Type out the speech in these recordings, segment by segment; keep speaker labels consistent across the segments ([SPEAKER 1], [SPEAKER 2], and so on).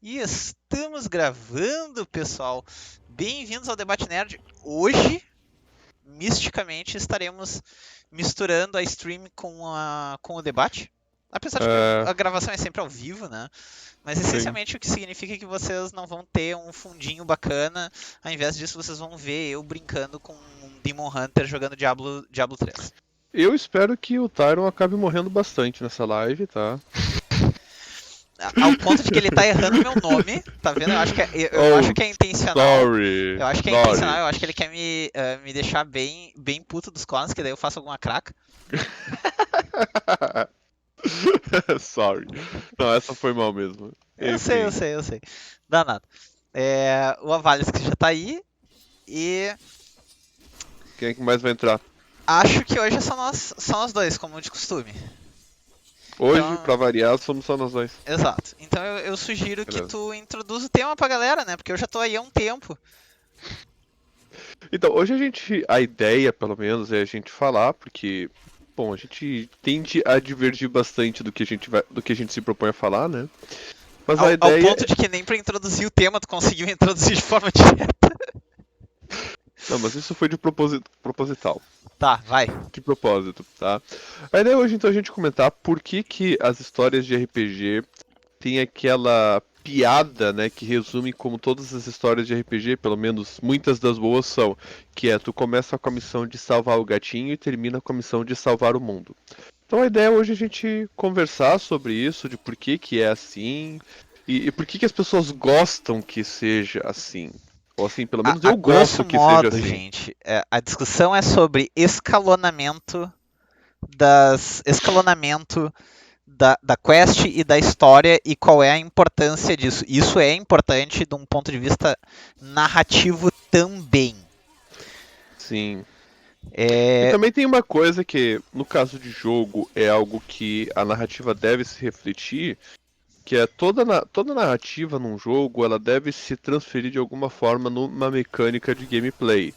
[SPEAKER 1] E estamos gravando, pessoal. Bem-vindos ao Debate Nerd. Hoje, misticamente, estaremos misturando a stream com o debate. Apesar de que
[SPEAKER 2] É,
[SPEAKER 1] a gravação é sempre ao vivo, né? Mas
[SPEAKER 2] sim.
[SPEAKER 1] essencialmente o que significa que vocês não vão ter um fundinho bacana. Ao invés disso, vocês vão ver eu brincando com um Demon Hunter jogando Diablo 3.
[SPEAKER 2] Eu espero que o Tyron acabe morrendo bastante nessa live, tá?
[SPEAKER 1] Ao ponto de que ele tá errando meu nome, tá vendo? Eu acho
[SPEAKER 2] Oh,
[SPEAKER 1] que é intencional.
[SPEAKER 2] sorry.
[SPEAKER 1] Eu acho que é intencional,
[SPEAKER 2] Sorry.
[SPEAKER 1] eu acho que ele quer me deixar bem puto dos clones, que daí eu faço alguma craca.
[SPEAKER 2] Sorry. Não, essa foi mal mesmo.
[SPEAKER 1] Eu sei, eu
[SPEAKER 2] Enfim.
[SPEAKER 1] sei, eu sei. Danado. O Avales que já tá aí. E
[SPEAKER 2] Quem é que mais vai entrar?
[SPEAKER 1] acho que hoje são nós dois, como de costume.
[SPEAKER 2] Hoje,
[SPEAKER 1] Então,
[SPEAKER 2] pra variar, somos só nós dois.
[SPEAKER 1] exato. Então eu sugiro que
[SPEAKER 2] Beleza.
[SPEAKER 1] tu introduza o tema pra galera, né? Porque eu já tô aí há um tempo.
[SPEAKER 2] Então, hoje a ideia, pelo menos, é a gente falar, porque, bom, a gente tende a divergir bastante do que a gente se propõe a falar, né? Mas a
[SPEAKER 1] Ao
[SPEAKER 2] ideia.
[SPEAKER 1] ponto de que nem pra introduzir o tema tu conseguiu introduzir de forma direta.
[SPEAKER 2] Não, mas isso foi de proposital.
[SPEAKER 1] Tá, vai.
[SPEAKER 2] De propósito, tá? A ideia hoje então é a gente comentar por que as histórias de RPG têm aquela piada, né, que resume como todas as histórias de RPG, pelo menos muitas das boas são, que é tu começa com a missão de salvar o gatinho e termina com a missão de salvar o mundo. Então a ideia hoje é a gente conversar sobre isso, de por que é assim e por que as pessoas gostam que seja assim. Ou assim, pelo menos
[SPEAKER 1] A
[SPEAKER 2] eu
[SPEAKER 1] grosso
[SPEAKER 2] gosto que seja
[SPEAKER 1] modo,
[SPEAKER 2] assim.
[SPEAKER 1] gente, a discussão é sobre escalonamento da quest e da história e qual é a importância disso. Isso é importante de um ponto de vista narrativo também.
[SPEAKER 2] Sim. E
[SPEAKER 1] É,
[SPEAKER 2] também tem uma coisa que, no caso de jogo, é algo que a narrativa deve se refletir, que é toda narrativa num jogo, ela deve se transferir de alguma forma numa mecânica de gameplay.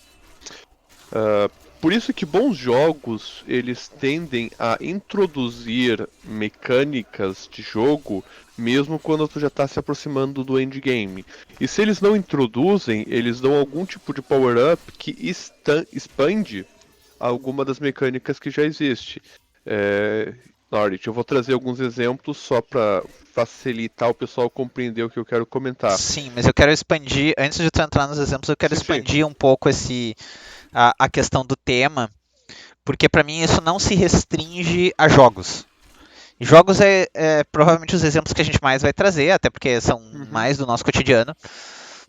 [SPEAKER 2] Por isso que bons jogos, eles tendem a introduzir mecânicas de jogo, mesmo quando tu já está se aproximando do endgame. E se eles não introduzem, eles dão algum tipo de power-up que expande alguma das mecânicas que já existe. Norit, eu vou trazer alguns exemplos só para facilitar o pessoal compreender o que eu quero comentar.
[SPEAKER 1] sim, mas eu quero expandir, antes de tu entrar nos exemplos, eu quero
[SPEAKER 2] Sim, sim.
[SPEAKER 1] expandir um pouco a questão do tema, porque para mim isso não se restringe a jogos. Jogos é provavelmente os exemplos que a gente mais vai trazer, até porque são
[SPEAKER 2] Uhum.
[SPEAKER 1] mais do nosso cotidiano.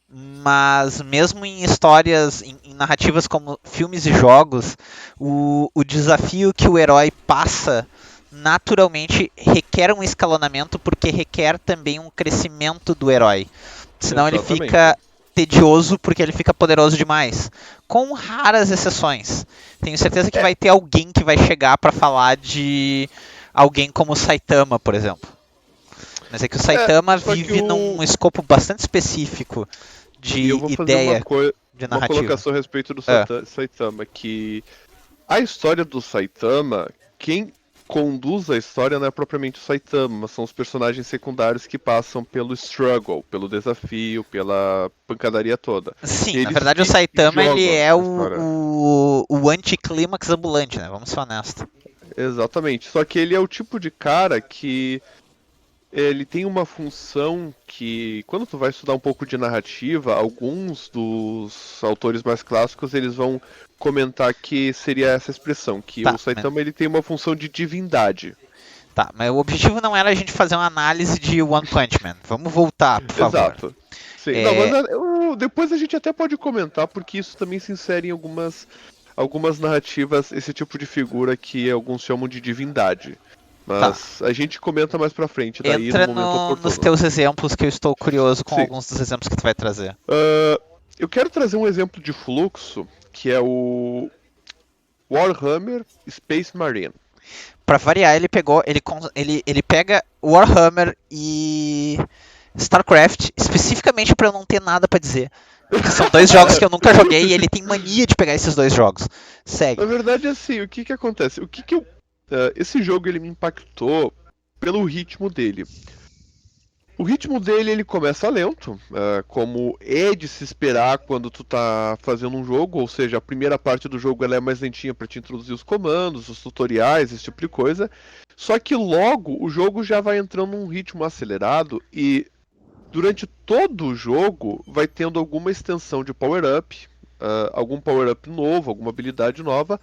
[SPEAKER 1] Mas mesmo em histórias, em narrativas como filmes e jogos, o desafio que o herói passa naturalmente requer um escalonamento porque requer também um crescimento do herói. Senão ele
[SPEAKER 2] Exatamente.
[SPEAKER 1] fica tedioso porque ele fica poderoso demais. Com raras exceções. Tenho certeza que
[SPEAKER 2] É,
[SPEAKER 1] vai ter alguém que vai chegar para falar de alguém como Saitama, por exemplo. Mas é que o Saitama
[SPEAKER 2] só que
[SPEAKER 1] vive num escopo bastante específico
[SPEAKER 2] E eu
[SPEAKER 1] de
[SPEAKER 2] vou fazer
[SPEAKER 1] ideia de
[SPEAKER 2] uma
[SPEAKER 1] narrativa.
[SPEAKER 2] colocação a respeito do
[SPEAKER 1] É.
[SPEAKER 2] Saitama, que a história do Saitama, quem conduz a história não é propriamente o Saitama, mas são os personagens secundários que passam pelo struggle, pelo desafio, pela pancadaria toda.
[SPEAKER 1] Sim, na
[SPEAKER 2] Eles
[SPEAKER 1] verdade o
[SPEAKER 2] que
[SPEAKER 1] Saitama ele
[SPEAKER 2] jogam
[SPEAKER 1] é
[SPEAKER 2] a história.
[SPEAKER 1] o anticlímax ambulante, né? Vamos ser honestos.
[SPEAKER 2] Exatamente. Só que ele é o tipo de cara que ele tem uma função que, quando tu vai estudar um pouco de narrativa, alguns dos autores mais clássicos eles vão comentar que seria essa expressão, que
[SPEAKER 1] Tá,
[SPEAKER 2] o Saitama ele tem uma função de divindade.
[SPEAKER 1] tá, mas o objetivo não era a gente fazer uma análise de One Punch Man. Vamos voltar, por favor.
[SPEAKER 2] Exato. Sim, não, mas
[SPEAKER 1] É,
[SPEAKER 2] depois a gente até pode comentar, porque isso também se insere em algumas narrativas, esse tipo de figura que alguns chamam de divindade.
[SPEAKER 1] tá.
[SPEAKER 2] Mas a gente comenta mais pra frente, daí no
[SPEAKER 1] Entra
[SPEAKER 2] momento
[SPEAKER 1] nos
[SPEAKER 2] oportuno.
[SPEAKER 1] teus exemplos que eu estou curioso com
[SPEAKER 2] Sim.
[SPEAKER 1] alguns dos exemplos que tu vai trazer.
[SPEAKER 2] Eu quero trazer um exemplo de fluxo, que é o Warhammer Space Marine.
[SPEAKER 1] Pra variar, ele pega Warhammer e StarCraft especificamente pra eu não ter nada pra dizer. Porque são dois jogos que eu nunca joguei e ele tem mania de pegar esses dois jogos.
[SPEAKER 2] Na
[SPEAKER 1] Segue.
[SPEAKER 2] verdade, assim, o que que acontece? Esse jogo ele me impactou pelo ritmo dele. O ritmo dele, ele começa lento, como é de se esperar quando tu tá fazendo um jogo, ou seja, a primeira parte do jogo ela é mais lentinha para te introduzir os comandos, os tutoriais, esse tipo de coisa. Só que logo o jogo já vai entrando num ritmo acelerado e durante todo o jogo vai tendo alguma extensão de power-up, algum power-up novo, alguma habilidade nova,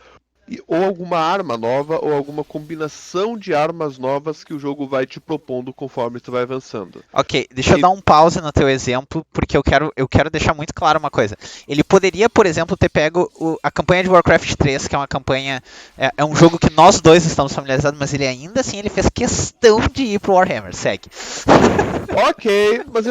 [SPEAKER 2] ou alguma arma nova, ou alguma combinação de armas novas que o jogo vai te propondo conforme tu vai avançando.
[SPEAKER 1] Ok, deixa eu
[SPEAKER 2] E,
[SPEAKER 1] dar um pause no teu exemplo, porque eu quero deixar muito claro uma coisa. Ele poderia, por exemplo, ter pego a campanha de Warcraft 3, que é uma campanha. É um jogo que nós dois estamos familiarizados, mas ele ainda assim ele fez questão de ir pro Warhammer. Segue.
[SPEAKER 2] ok, mas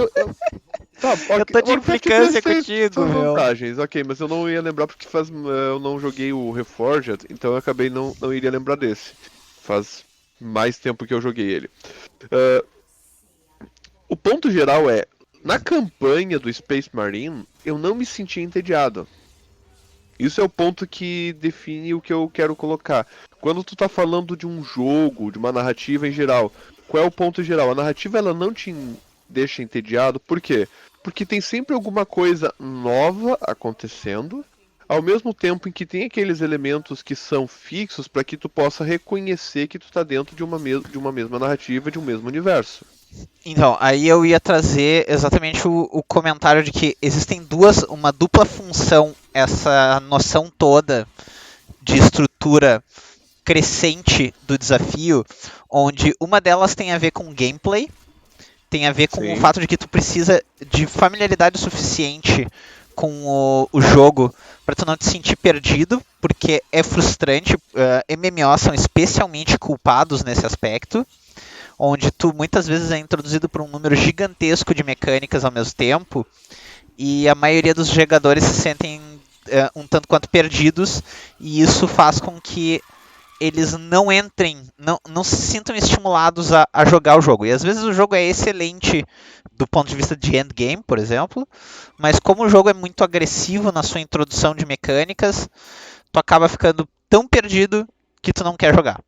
[SPEAKER 2] tá,
[SPEAKER 1] Eu
[SPEAKER 2] ok.
[SPEAKER 1] tô de
[SPEAKER 2] Warcraft 3
[SPEAKER 1] implicância
[SPEAKER 2] tem
[SPEAKER 1] contigo,
[SPEAKER 2] suas
[SPEAKER 1] meu.
[SPEAKER 2] vantagens, ok, mas eu não ia lembrar porque eu não joguei o Reforged, então eu acabei não iria lembrar desse. Faz mais tempo que eu joguei ele. Ah, o ponto geral é, na campanha do Space Marine, eu não me senti entediado. Isso é o ponto que define o que eu quero colocar. Quando tu tá falando de um jogo, de uma narrativa em geral, qual é o ponto geral? A narrativa ela não te deixa entediado, por quê? Porque tem sempre alguma coisa nova acontecendo, ao mesmo tempo em que tem aqueles elementos que são fixos para que tu possa reconhecer que tu tá dentro de uma mesma narrativa, de um mesmo universo.
[SPEAKER 1] Então, aí eu ia trazer exatamente o comentário de que existem uma dupla função, essa noção toda de estrutura crescente do desafio, onde uma delas tem a ver com gameplay, tem a ver com o
[SPEAKER 2] Sim.
[SPEAKER 1] fato de que tu precisa de familiaridade suficiente com o jogo para tu não te sentir perdido, porque é frustrante. MMO são especialmente culpados nesse aspecto, onde tu muitas vezes é introduzido por um número gigantesco de mecânicas ao mesmo tempo, e a maioria dos jogadores se sentem um tanto quanto perdidos, e isso faz com que eles não entrem, não se sintam estimulados a jogar o jogo. E às vezes o jogo é excelente do ponto de vista de endgame, por exemplo, mas como o jogo é muito agressivo na sua introdução de mecânicas, tu acaba ficando tão perdido que tu não quer jogar.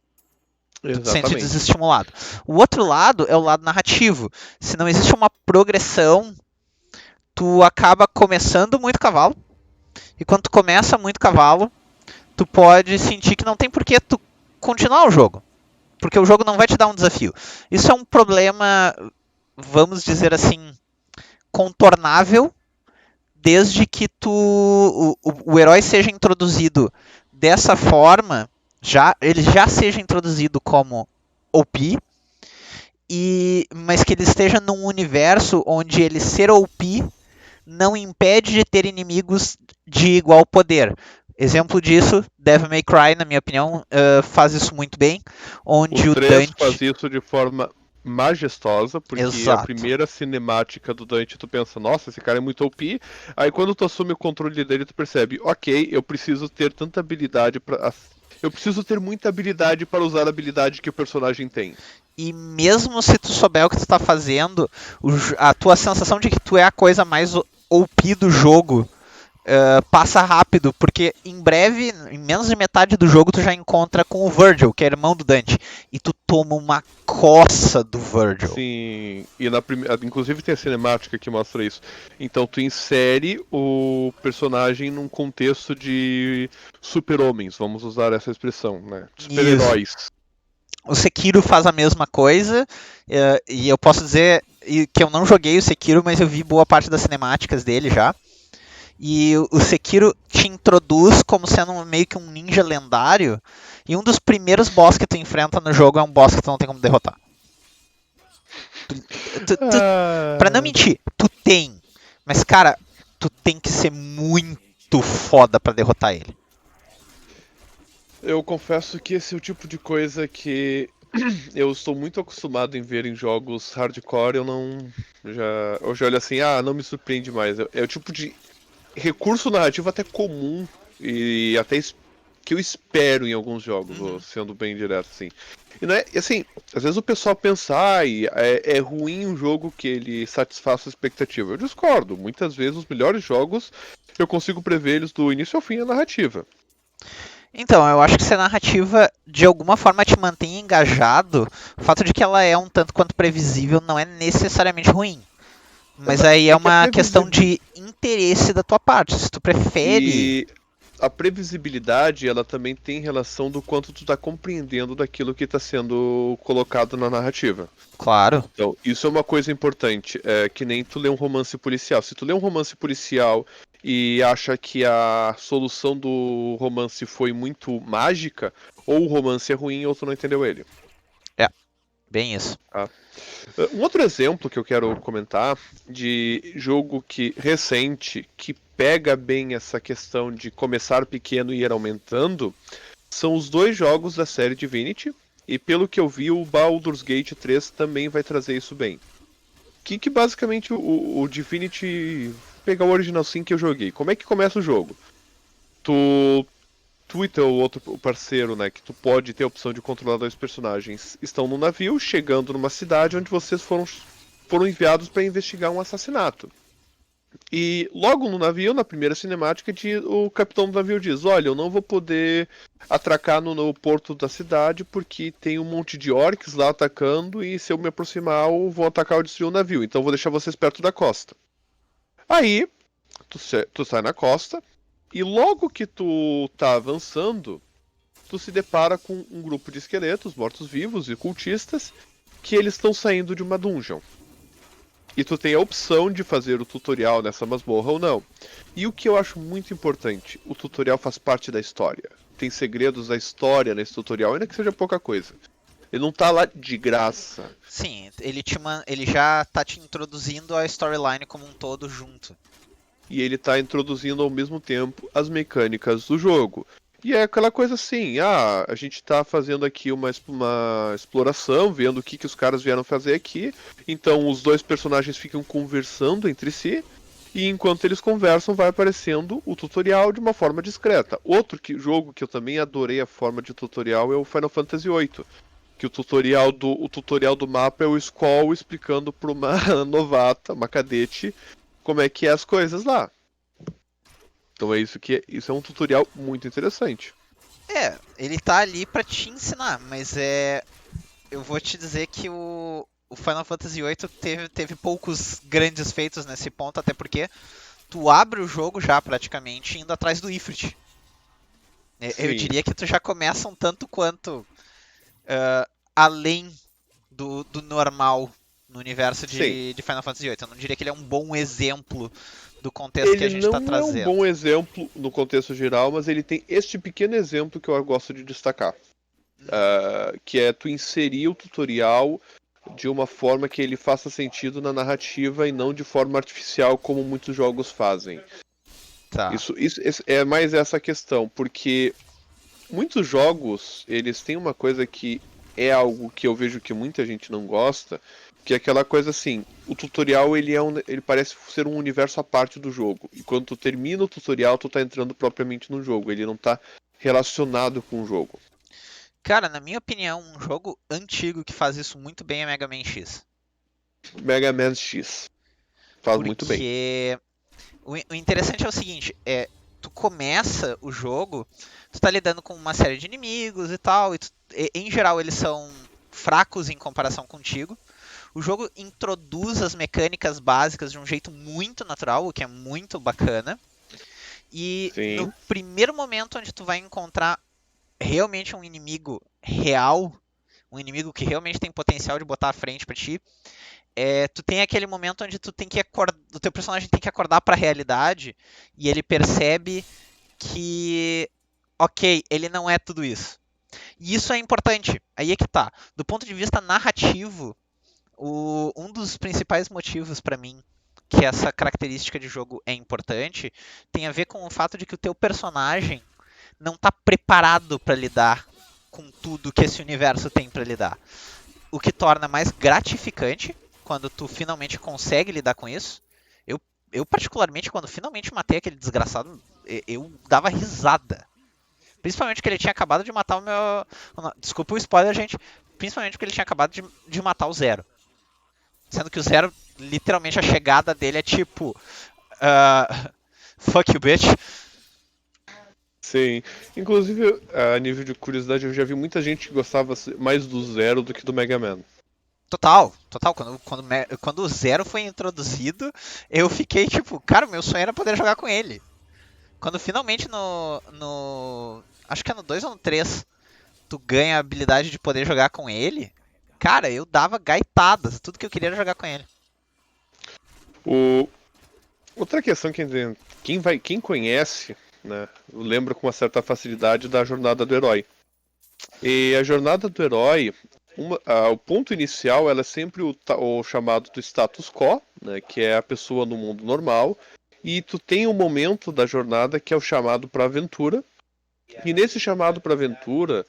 [SPEAKER 1] Tu te sente
[SPEAKER 2] Exatamente.
[SPEAKER 1] desestimulado. O outro lado é o lado narrativo. Se não existe uma progressão, tu acaba começando muito cavalo, e quando tu começa muito cavalo, tu pode sentir que não tem por que tu continuar o jogo. Porque o jogo não vai te dar um desafio. Isso é um problema, vamos dizer assim, contornável, desde que o herói seja introduzido dessa forma, ele já seja introduzido como OP, mas que ele esteja num universo onde ele ser OP não impede de ter inimigos de igual poder. Exemplo disso, Devil May Cry, na minha opinião, faz isso muito bem,
[SPEAKER 2] O
[SPEAKER 1] onde o
[SPEAKER 2] 3 faz
[SPEAKER 1] Dante.
[SPEAKER 2] isso de forma majestosa, porque a
[SPEAKER 1] Exato.
[SPEAKER 2] primeira cinemática do Dante tu pensa, nossa, esse cara é muito OP. Aí quando tu assume o controle dele, tu percebe, ok, eu preciso ter tanta habilidade para eu preciso ter muita habilidade para usar a habilidade que o personagem tem.
[SPEAKER 1] E mesmo se tu souber o que tu tá fazendo, a tua sensação de que tu é a coisa mais OP do jogo passa rápido, porque em breve, em menos de metade do jogo, tu já encontra com o Virgil, que é irmão do Dante, e tu toma uma coça do Virgil.
[SPEAKER 2] Sim, e inclusive tem a cinemática que mostra isso. Então tu insere o personagem num contexto de super-homens, vamos usar essa expressão, né?
[SPEAKER 1] Isso.
[SPEAKER 2] Super-heróis.
[SPEAKER 1] O Sekiro faz a mesma coisa, e eu posso dizer que eu não joguei o Sekiro, mas eu vi boa parte das cinemáticas dele já. E o Sekiro te introduz como sendo meio que um ninja lendário, e um dos primeiros boss que tu enfrenta no jogo é um boss que tu não tem como derrotar. Pra não
[SPEAKER 2] Ah,
[SPEAKER 1] mentir, tu tem, mas cara, tu tem que ser muito foda pra derrotar ele.
[SPEAKER 2] eu confesso que esse é o tipo de coisa que eu estou muito acostumado em ver em jogos hardcore, eu já olho assim, não me surpreende mais. É o tipo de recurso narrativo até comum e até que eu espero em alguns jogos,
[SPEAKER 1] Uhum.
[SPEAKER 2] sendo bem direto assim. E não é, assim, às vezes o pessoal pensa, é ruim um jogo que ele satisfaça a expectativa. Eu discordo. Muitas vezes os melhores jogos eu consigo prever eles do início ao fim a narrativa.
[SPEAKER 1] Então, eu acho que se a narrativa de alguma forma te mantém engajado, o fato de que ela é um tanto quanto previsível não é necessariamente ruim. Mas aí é
[SPEAKER 2] É que a
[SPEAKER 1] uma questão
[SPEAKER 2] previsibilidade.
[SPEAKER 1] de interesse da tua parte. Se tu prefere,
[SPEAKER 2] E a previsibilidade, ela também tem relação do quanto tu tá compreendendo daquilo que está sendo colocado na narrativa.
[SPEAKER 1] claro.
[SPEAKER 2] Então, isso é uma coisa importante. É que nem tu lê um romance policial. Se tu lê um romance policial e acha que a solução do romance foi muito mágica, ou o romance é ruim ou tu não entendeu ele.
[SPEAKER 1] É, bem isso.
[SPEAKER 2] Tá? Um outro exemplo que eu quero comentar de jogo que recente que pega bem essa questão de começar pequeno e ir aumentando são os dois jogos da série Divinity. E pelo que eu vi, o Baldur's Gate 3 também vai trazer isso bem. Que basicamente o Divinity. Pegar o original sim que eu joguei. Como é que começa o jogo? Tu, tu e teu outro parceiro, né? Que tu pode ter a opção de controlar dois personagens. Estão no navio, chegando numa cidade onde vocês foram enviados para investigar um assassinato. E logo no navio, na primeira cinemática, o capitão do navio diz: Olha, eu não vou poder atracar no porto da cidade porque tem um monte de orcs lá atacando e se eu me aproximar, vão atacar ou destruir o navio. Então eu vou deixar vocês perto da costa. Aí, tu sai na costa e logo que tu tá avançando, tu se depara com um grupo de esqueletos, mortos-vivos e cultistas que eles estão saindo de uma dungeon. E tu tem a opção de fazer o tutorial nessa masmorra ou não. E o que eu acho muito importante, o tutorial faz parte da história. Tem segredos da história nesse tutorial, ainda que seja pouca coisa. Ele não tá lá de graça.
[SPEAKER 1] Sim, ele já tá te introduzindo a storyline como um todo junto.
[SPEAKER 2] E ele tá introduzindo ao mesmo tempo as mecânicas do jogo. E é aquela coisa assim, a gente tá fazendo aqui uma exploração, vendo o que os caras vieram fazer aqui. Então os dois personagens ficam conversando entre si. E enquanto eles conversam, vai aparecendo o tutorial de uma forma discreta. Jogo que eu também adorei a forma de tutorial é o Final Fantasy VIII. Que o tutorial do mapa é o Skoll explicando para uma novata, uma cadete, como é que é as coisas lá. Então isso é um tutorial muito interessante.
[SPEAKER 1] É, ele tá ali pra te ensinar, mas eu vou te dizer que o Final Fantasy VIII teve poucos grandes feitos nesse ponto, até porque tu abre o jogo já praticamente indo atrás do Ifrit. Eu
[SPEAKER 2] Sim,
[SPEAKER 1] diria que tu já começa um tanto quanto além do normal no universo
[SPEAKER 2] sim.
[SPEAKER 1] de Final Fantasy VIII. Eu não diria que ele é um bom exemplo do contexto que a
[SPEAKER 2] Ele
[SPEAKER 1] gente está
[SPEAKER 2] não é um
[SPEAKER 1] trazendo.
[SPEAKER 2] bom exemplo no contexto geral, mas ele tem este pequeno exemplo que eu gosto de destacar. Que é tu inserir o tutorial de uma forma que ele faça sentido na narrativa e não de forma artificial como muitos jogos fazem.
[SPEAKER 1] Tá.
[SPEAKER 2] Isso é mais essa questão, porque muitos jogos, eles têm uma coisa que é algo que eu vejo que muita gente não gosta, que é aquela coisa assim, o tutorial ele parece ser um universo à parte do jogo. E quando tu termina o tutorial, tu tá entrando propriamente no jogo, ele não tá relacionado com o jogo.
[SPEAKER 1] Cara, na minha opinião, um jogo antigo que faz isso muito bem é Mega Man X.
[SPEAKER 2] Mega Man X faz muito bem.
[SPEAKER 1] Porque o interessante é o seguinte, tu começa o jogo, tu tá lidando com uma série de inimigos e tal, em geral eles são fracos em comparação contigo. O jogo introduz as mecânicas básicas de um jeito muito natural, o que é muito bacana. E no
[SPEAKER 2] Sim.
[SPEAKER 1] primeiro momento onde tu vai encontrar realmente um inimigo real, um inimigo que realmente tem potencial de botar à frente pra ti, tu tem aquele momento onde o teu personagem tem que acordar para a realidade e ele percebe que, ok, ele não é tudo isso. E isso é importante. Aí é que tá. Do ponto de vista narrativo, um dos principais motivos para mim que essa característica de jogo é importante tem a ver com o fato de que o teu personagem não está preparado para lidar com tudo que esse universo tem para lidar. O que torna mais gratificante quando tu finalmente consegue lidar com isso. Eu particularmente, quando finalmente matei aquele desgraçado, eu dava risada. Principalmente porque ele tinha acabado de matar o meu. Desculpa o spoiler, gente. Principalmente porque ele tinha acabado de matar o Zero. Sendo que o Zero, literalmente, a chegada dele é tipo. Fuck you, bitch.
[SPEAKER 2] Sim. Inclusive, a nível de curiosidade, eu já vi muita gente que gostava mais do Zero do que do Mega Man.
[SPEAKER 1] Total, total. Quando o Zero foi introduzido, eu fiquei tipo, cara, meu sonho era poder jogar com ele. Quando finalmente acho que é no 2 ou no 3, tu ganha a habilidade de poder jogar com ele, cara, eu dava gaitadas. Tudo que eu queria era jogar com ele.
[SPEAKER 2] O... Outra questão que quem conhece, né, lembra com uma certa facilidade da jornada do herói. E a jornada do herói, o ponto inicial ela é sempre o chamado do status quo, né, que é a pessoa no mundo normal, e tu tem um momento da jornada que é o chamado para aventura. E nesse chamado para aventura,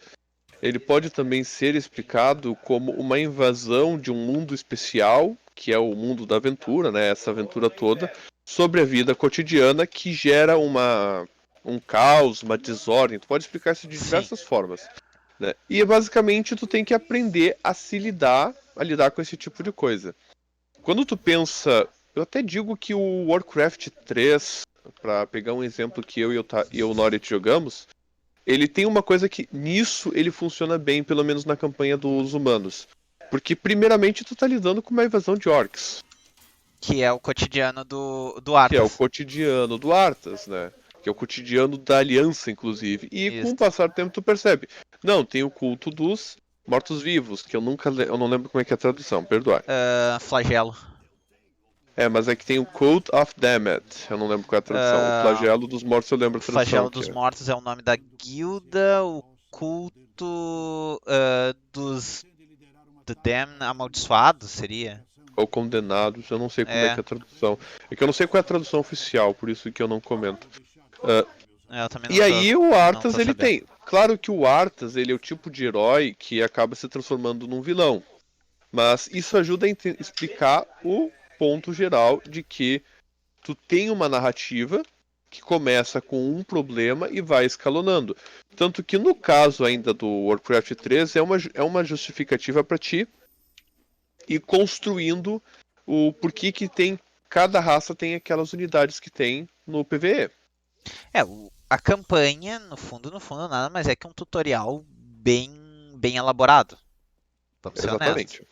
[SPEAKER 2] ele pode também ser explicado como uma invasão de um mundo especial, que é o mundo da aventura, né, essa aventura toda, sobre a vida cotidiana que gera um caos, uma desordem. Tu pode explicar isso de
[SPEAKER 1] Sim.
[SPEAKER 2] diversas formas. Né? E basicamente tu tem que aprender a lidar com esse tipo de coisa. Quando tu pensa, eu até digo que o Warcraft 3, para pegar um exemplo que e o Norit jogamos, ele tem uma coisa que nisso ele funciona bem, pelo menos na campanha dos humanos. Porque primeiramente tu tá lidando com uma invasão de orcs,
[SPEAKER 1] Que é o cotidiano do
[SPEAKER 2] que é o
[SPEAKER 1] Arthas.
[SPEAKER 2] cotidiano do Arthas, né? Que é o cotidiano da aliança, inclusive. E com o
[SPEAKER 1] Isso.
[SPEAKER 2] passar do tempo tu percebe. Não, tem o culto dos mortos-vivos, que eu não lembro como é que é a tradução, perdoai.
[SPEAKER 1] Flagelo.
[SPEAKER 2] É, mas é que tem o Cult of Damned, eu não lembro qual é a tradução. O
[SPEAKER 1] Ah,
[SPEAKER 2] flagelo dos mortos eu lembro
[SPEAKER 1] o
[SPEAKER 2] a tradução,
[SPEAKER 1] Flagelo
[SPEAKER 2] que
[SPEAKER 1] dos
[SPEAKER 2] é.
[SPEAKER 1] Mortos é o nome da guilda, o culto dos The Damned amaldiçoados seria?
[SPEAKER 2] Ou condenados, eu não sei como é que
[SPEAKER 1] É,
[SPEAKER 2] é a tradução. É que eu não sei qual é a tradução oficial, por isso que eu não comento. Ah,
[SPEAKER 1] eu também
[SPEAKER 2] e aí o
[SPEAKER 1] não
[SPEAKER 2] Arthas
[SPEAKER 1] tô
[SPEAKER 2] ele
[SPEAKER 1] sabendo.
[SPEAKER 2] tem. Claro que o Arthas ele é o tipo de herói que acaba se transformando num vilão. Mas isso ajuda a explicar o ponto geral de que tu tem uma narrativa que começa com um problema e vai escalonando. Tanto que no caso ainda do Warcraft 3 é uma justificativa para ti ir construindo o porquê que tem cada raça tem aquelas unidades que tem no PvE.
[SPEAKER 1] A campanha, no fundo, nada mais é que um tutorial bem elaborado. Vamos ser honestos.
[SPEAKER 2] Exatamente.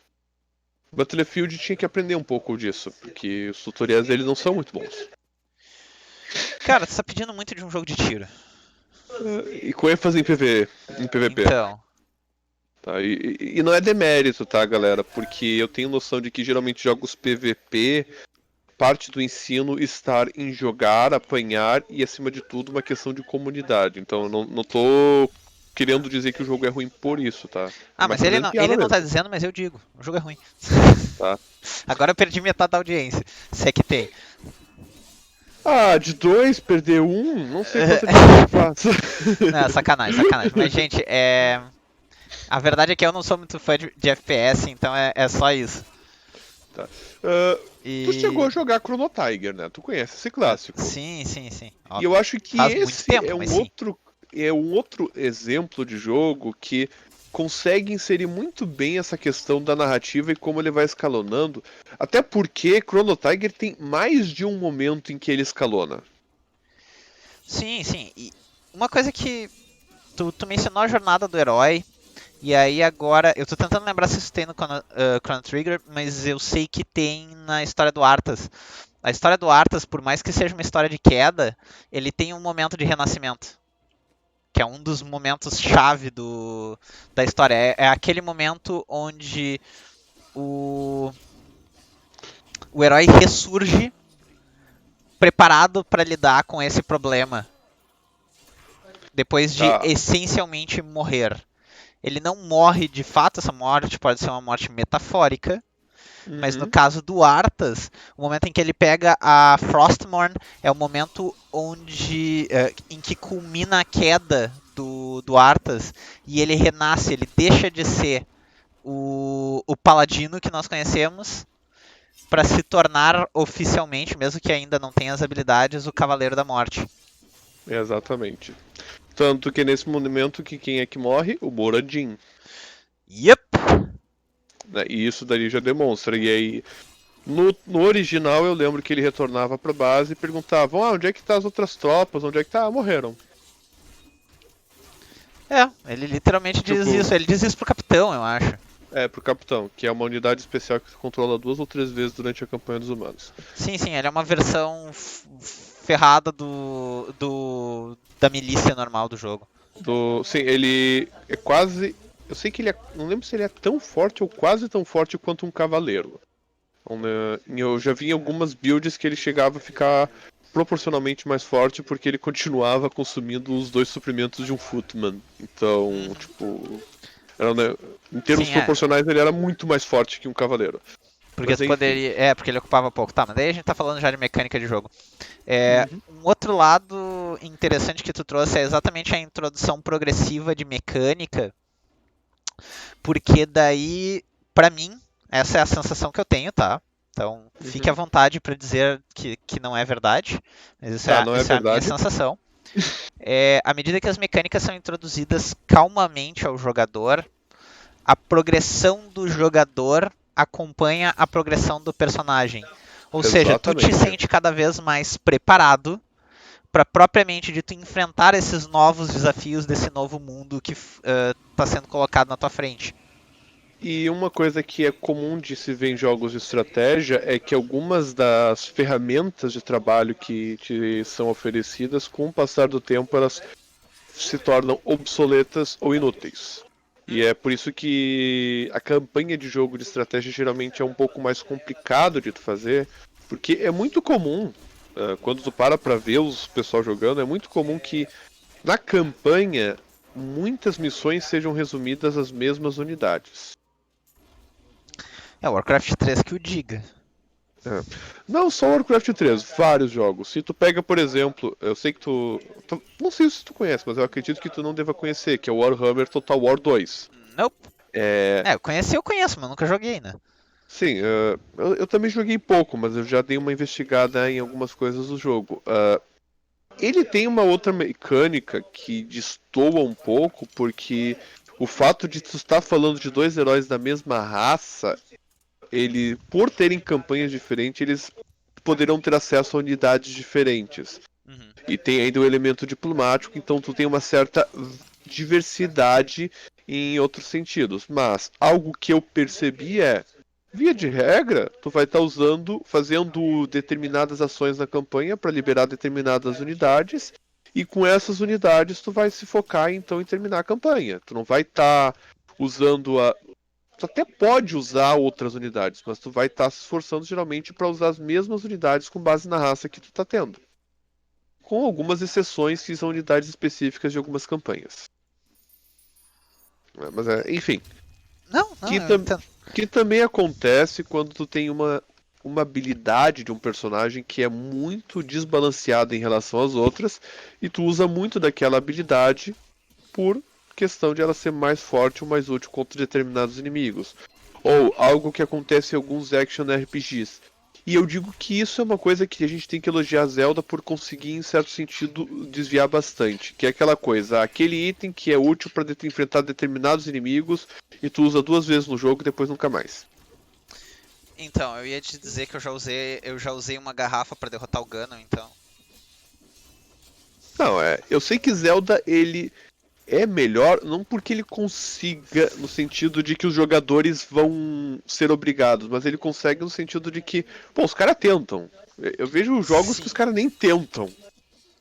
[SPEAKER 2] Battlefield tinha que aprender um pouco disso, porque os tutoriais dele não são muito bons.
[SPEAKER 1] Cara, tu tá pedindo muito de um jogo de tiro.
[SPEAKER 2] E com ênfase em PvE, em PvP.
[SPEAKER 1] Então,
[SPEAKER 2] Tá? E não é demérito, tá, galera? Porque eu tenho noção de que geralmente jogos PVP, parte do ensino estar em jogar, apanhar e, acima de tudo, uma questão de comunidade. Então eu não tô querendo dizer que o jogo é ruim por isso, tá? É mais
[SPEAKER 1] mas
[SPEAKER 2] fazendo piada
[SPEAKER 1] ele não tá
[SPEAKER 2] mesmo,
[SPEAKER 1] dizendo, mas eu digo. O jogo é ruim.
[SPEAKER 2] tá?
[SPEAKER 1] Agora eu perdi metade da audiência. Se é que tem.
[SPEAKER 2] Ah, de dois, perder um, não sei quanta diferença faz.
[SPEAKER 1] Não, sacanagem, sacanagem. Mas, gente, a verdade é que eu não sou muito fã de FPS, então é só isso.
[SPEAKER 2] Tá. Ah, tu chegou
[SPEAKER 1] E.
[SPEAKER 2] a jogar Chrono Tiger, né? Tu conhece esse clássico.
[SPEAKER 1] Sim, sim, sim.
[SPEAKER 2] E eu
[SPEAKER 1] Óbvio.
[SPEAKER 2] acho que
[SPEAKER 1] Faz muito
[SPEAKER 2] esse
[SPEAKER 1] tempo, mas sim.
[SPEAKER 2] é um outro exemplo de jogo que consegue inserir muito bem essa questão da narrativa e como ele vai escalonando. Até porque Chrono Tiger tem mais de um momento em que ele escalona.
[SPEAKER 1] Sim, sim. E uma coisa que tu mencionou a jornada do herói, e aí agora, eu tô tentando lembrar se isso tem no Chrono Trigger, mas eu sei que tem na história do Arthas. A história do Arthas, por mais que seja uma história de queda, ele tem um momento de renascimento. Que é um dos momentos chave da história. É aquele momento onde o, o herói ressurge preparado para lidar com esse problema. Depois de
[SPEAKER 2] Tá.
[SPEAKER 1] essencialmente morrer. Ele não morre de fato, essa morte pode ser uma morte metafórica, mas no
[SPEAKER 2] Uhum.
[SPEAKER 1] caso do Arthas, o momento em que ele pega a Frostmourne é o momento em que culmina a queda do Arthas e ele renasce, ele deixa de ser o paladino que nós conhecemos para se tornar oficialmente, mesmo que ainda não tenha as habilidades, o Cavaleiro da Morte.
[SPEAKER 2] Exatamente. Tanto que nesse momento que quem é que morre? O Moradin.
[SPEAKER 1] Yep!
[SPEAKER 2] Né? E isso daí já demonstra. E aí, no original eu lembro que ele retornava pra base e perguntavam, onde é que tá as outras tropas? Onde é que tá? Ah, morreram.
[SPEAKER 1] Ele literalmente diz
[SPEAKER 2] Tipo,
[SPEAKER 1] isso. Ele diz isso pro capitão, eu acho.
[SPEAKER 2] pro capitão, que é uma unidade especial que controla 2 ou 3 vezes durante a campanha dos humanos.
[SPEAKER 1] Sim, sim, ele é uma versão ferrada da milícia normal do jogo.
[SPEAKER 2] Sim, ele é quase. Eu sei que ele é. Não lembro se ele é tão forte ou quase tão forte quanto um cavaleiro. Eu já vi em algumas builds que ele chegava a ficar proporcionalmente mais forte porque ele continuava consumindo os 2 suprimentos de um Footman. Então,
[SPEAKER 1] Uhum.
[SPEAKER 2] tipo. Em termos
[SPEAKER 1] Sim,
[SPEAKER 2] proporcionais, ele era muito mais forte que um cavaleiro.
[SPEAKER 1] porque
[SPEAKER 2] Mas
[SPEAKER 1] tu
[SPEAKER 2] enfim.
[SPEAKER 1] poderia. Porque ele ocupava pouco. Tá, mas daí a gente tá falando já de mecânica de jogo.
[SPEAKER 2] Uhum.
[SPEAKER 1] Um outro lado interessante que tu trouxe é exatamente a introdução progressiva de mecânica, porque daí, pra mim, essa é a sensação que eu tenho, tá? Então, fique à
[SPEAKER 2] Uhum.
[SPEAKER 1] vontade pra dizer que não é verdade, mas
[SPEAKER 2] Tá, não é
[SPEAKER 1] isso é a minha
[SPEAKER 2] verdade.
[SPEAKER 1] sensação. À medida que as mecânicas são introduzidas calmamente ao jogador, a progressão do jogador acompanha a progressão do personagem. Ou seja, tu te
[SPEAKER 2] Exatamente.
[SPEAKER 1] sente cada vez mais preparado para propriamente dito enfrentar esses novos desafios desse novo mundo que está sendo colocado na tua frente.
[SPEAKER 2] E uma coisa que é comum de se ver em jogos de estratégia é que algumas das ferramentas de trabalho que te são oferecidas, com o passar do tempo, elas se tornam obsoletas ou inúteis. E é por isso que a campanha de jogo de estratégia geralmente é um pouco mais complicado de tu fazer, porque é muito comum, quando tu para ver os pessoal jogando, é muito comum que na campanha muitas missões sejam resumidas às mesmas unidades.
[SPEAKER 1] É o Warcraft 3 que o diga.
[SPEAKER 2] É. Não só Warcraft 3, vários jogos. Se tu pega, por exemplo, eu sei que não sei se tu conhece, mas eu acredito que tu não deva conhecer, que é o Warhammer Total War 2.
[SPEAKER 1] Nope.
[SPEAKER 2] É,
[SPEAKER 1] Eu conheço, mas nunca joguei, né?
[SPEAKER 2] sim, eu também joguei pouco, mas eu já dei uma investigada em algumas coisas do jogo. Ele tem uma outra mecânica que destoa um pouco, porque o fato de tu estar falando de 2 heróis da mesma raça, por terem campanhas diferentes, eles poderão ter acesso a unidades diferentes.
[SPEAKER 1] Uhum.
[SPEAKER 2] E tem ainda o elemento diplomático, então tu tem uma certa diversidade em outros sentidos. Mas algo que eu percebi via de regra, tu vai estar fazendo determinadas ações na campanha para liberar determinadas unidades, e com essas unidades tu vai se focar então em terminar a campanha. Tu não vai estar usando Tu até pode usar outras unidades, mas tu vai estar se esforçando geralmente para usar as mesmas unidades com base na raça que tu tá tendo. Com algumas exceções que são unidades específicas de algumas campanhas. Mas enfim.
[SPEAKER 1] Não, não,
[SPEAKER 2] Que,
[SPEAKER 1] eu
[SPEAKER 2] tam,
[SPEAKER 1] entendo.
[SPEAKER 2] que também acontece quando tu tem uma habilidade de um personagem que é muito desbalanceada em relação às outras, e tu usa muito daquela habilidade por questão de ela ser mais forte ou mais útil contra determinados inimigos. Ou algo que acontece em alguns action RPGs. E eu digo que isso é uma coisa que a gente tem que elogiar a Zelda por conseguir, em certo sentido, desviar bastante. Que é aquela coisa, aquele item que é útil para enfrentar determinados inimigos e tu usa 2 vezes no jogo e depois nunca mais.
[SPEAKER 1] Então, eu ia te dizer que eu já usei uma garrafa para derrotar o Ganon, então.
[SPEAKER 2] Não, eu sei que Zelda, ele é melhor, não porque ele consiga, no sentido de que os jogadores vão ser obrigados, mas ele consegue no sentido de que, pô, os caras tentam. Eu vejo jogos que os
[SPEAKER 1] Sim.
[SPEAKER 2] caras nem tentam.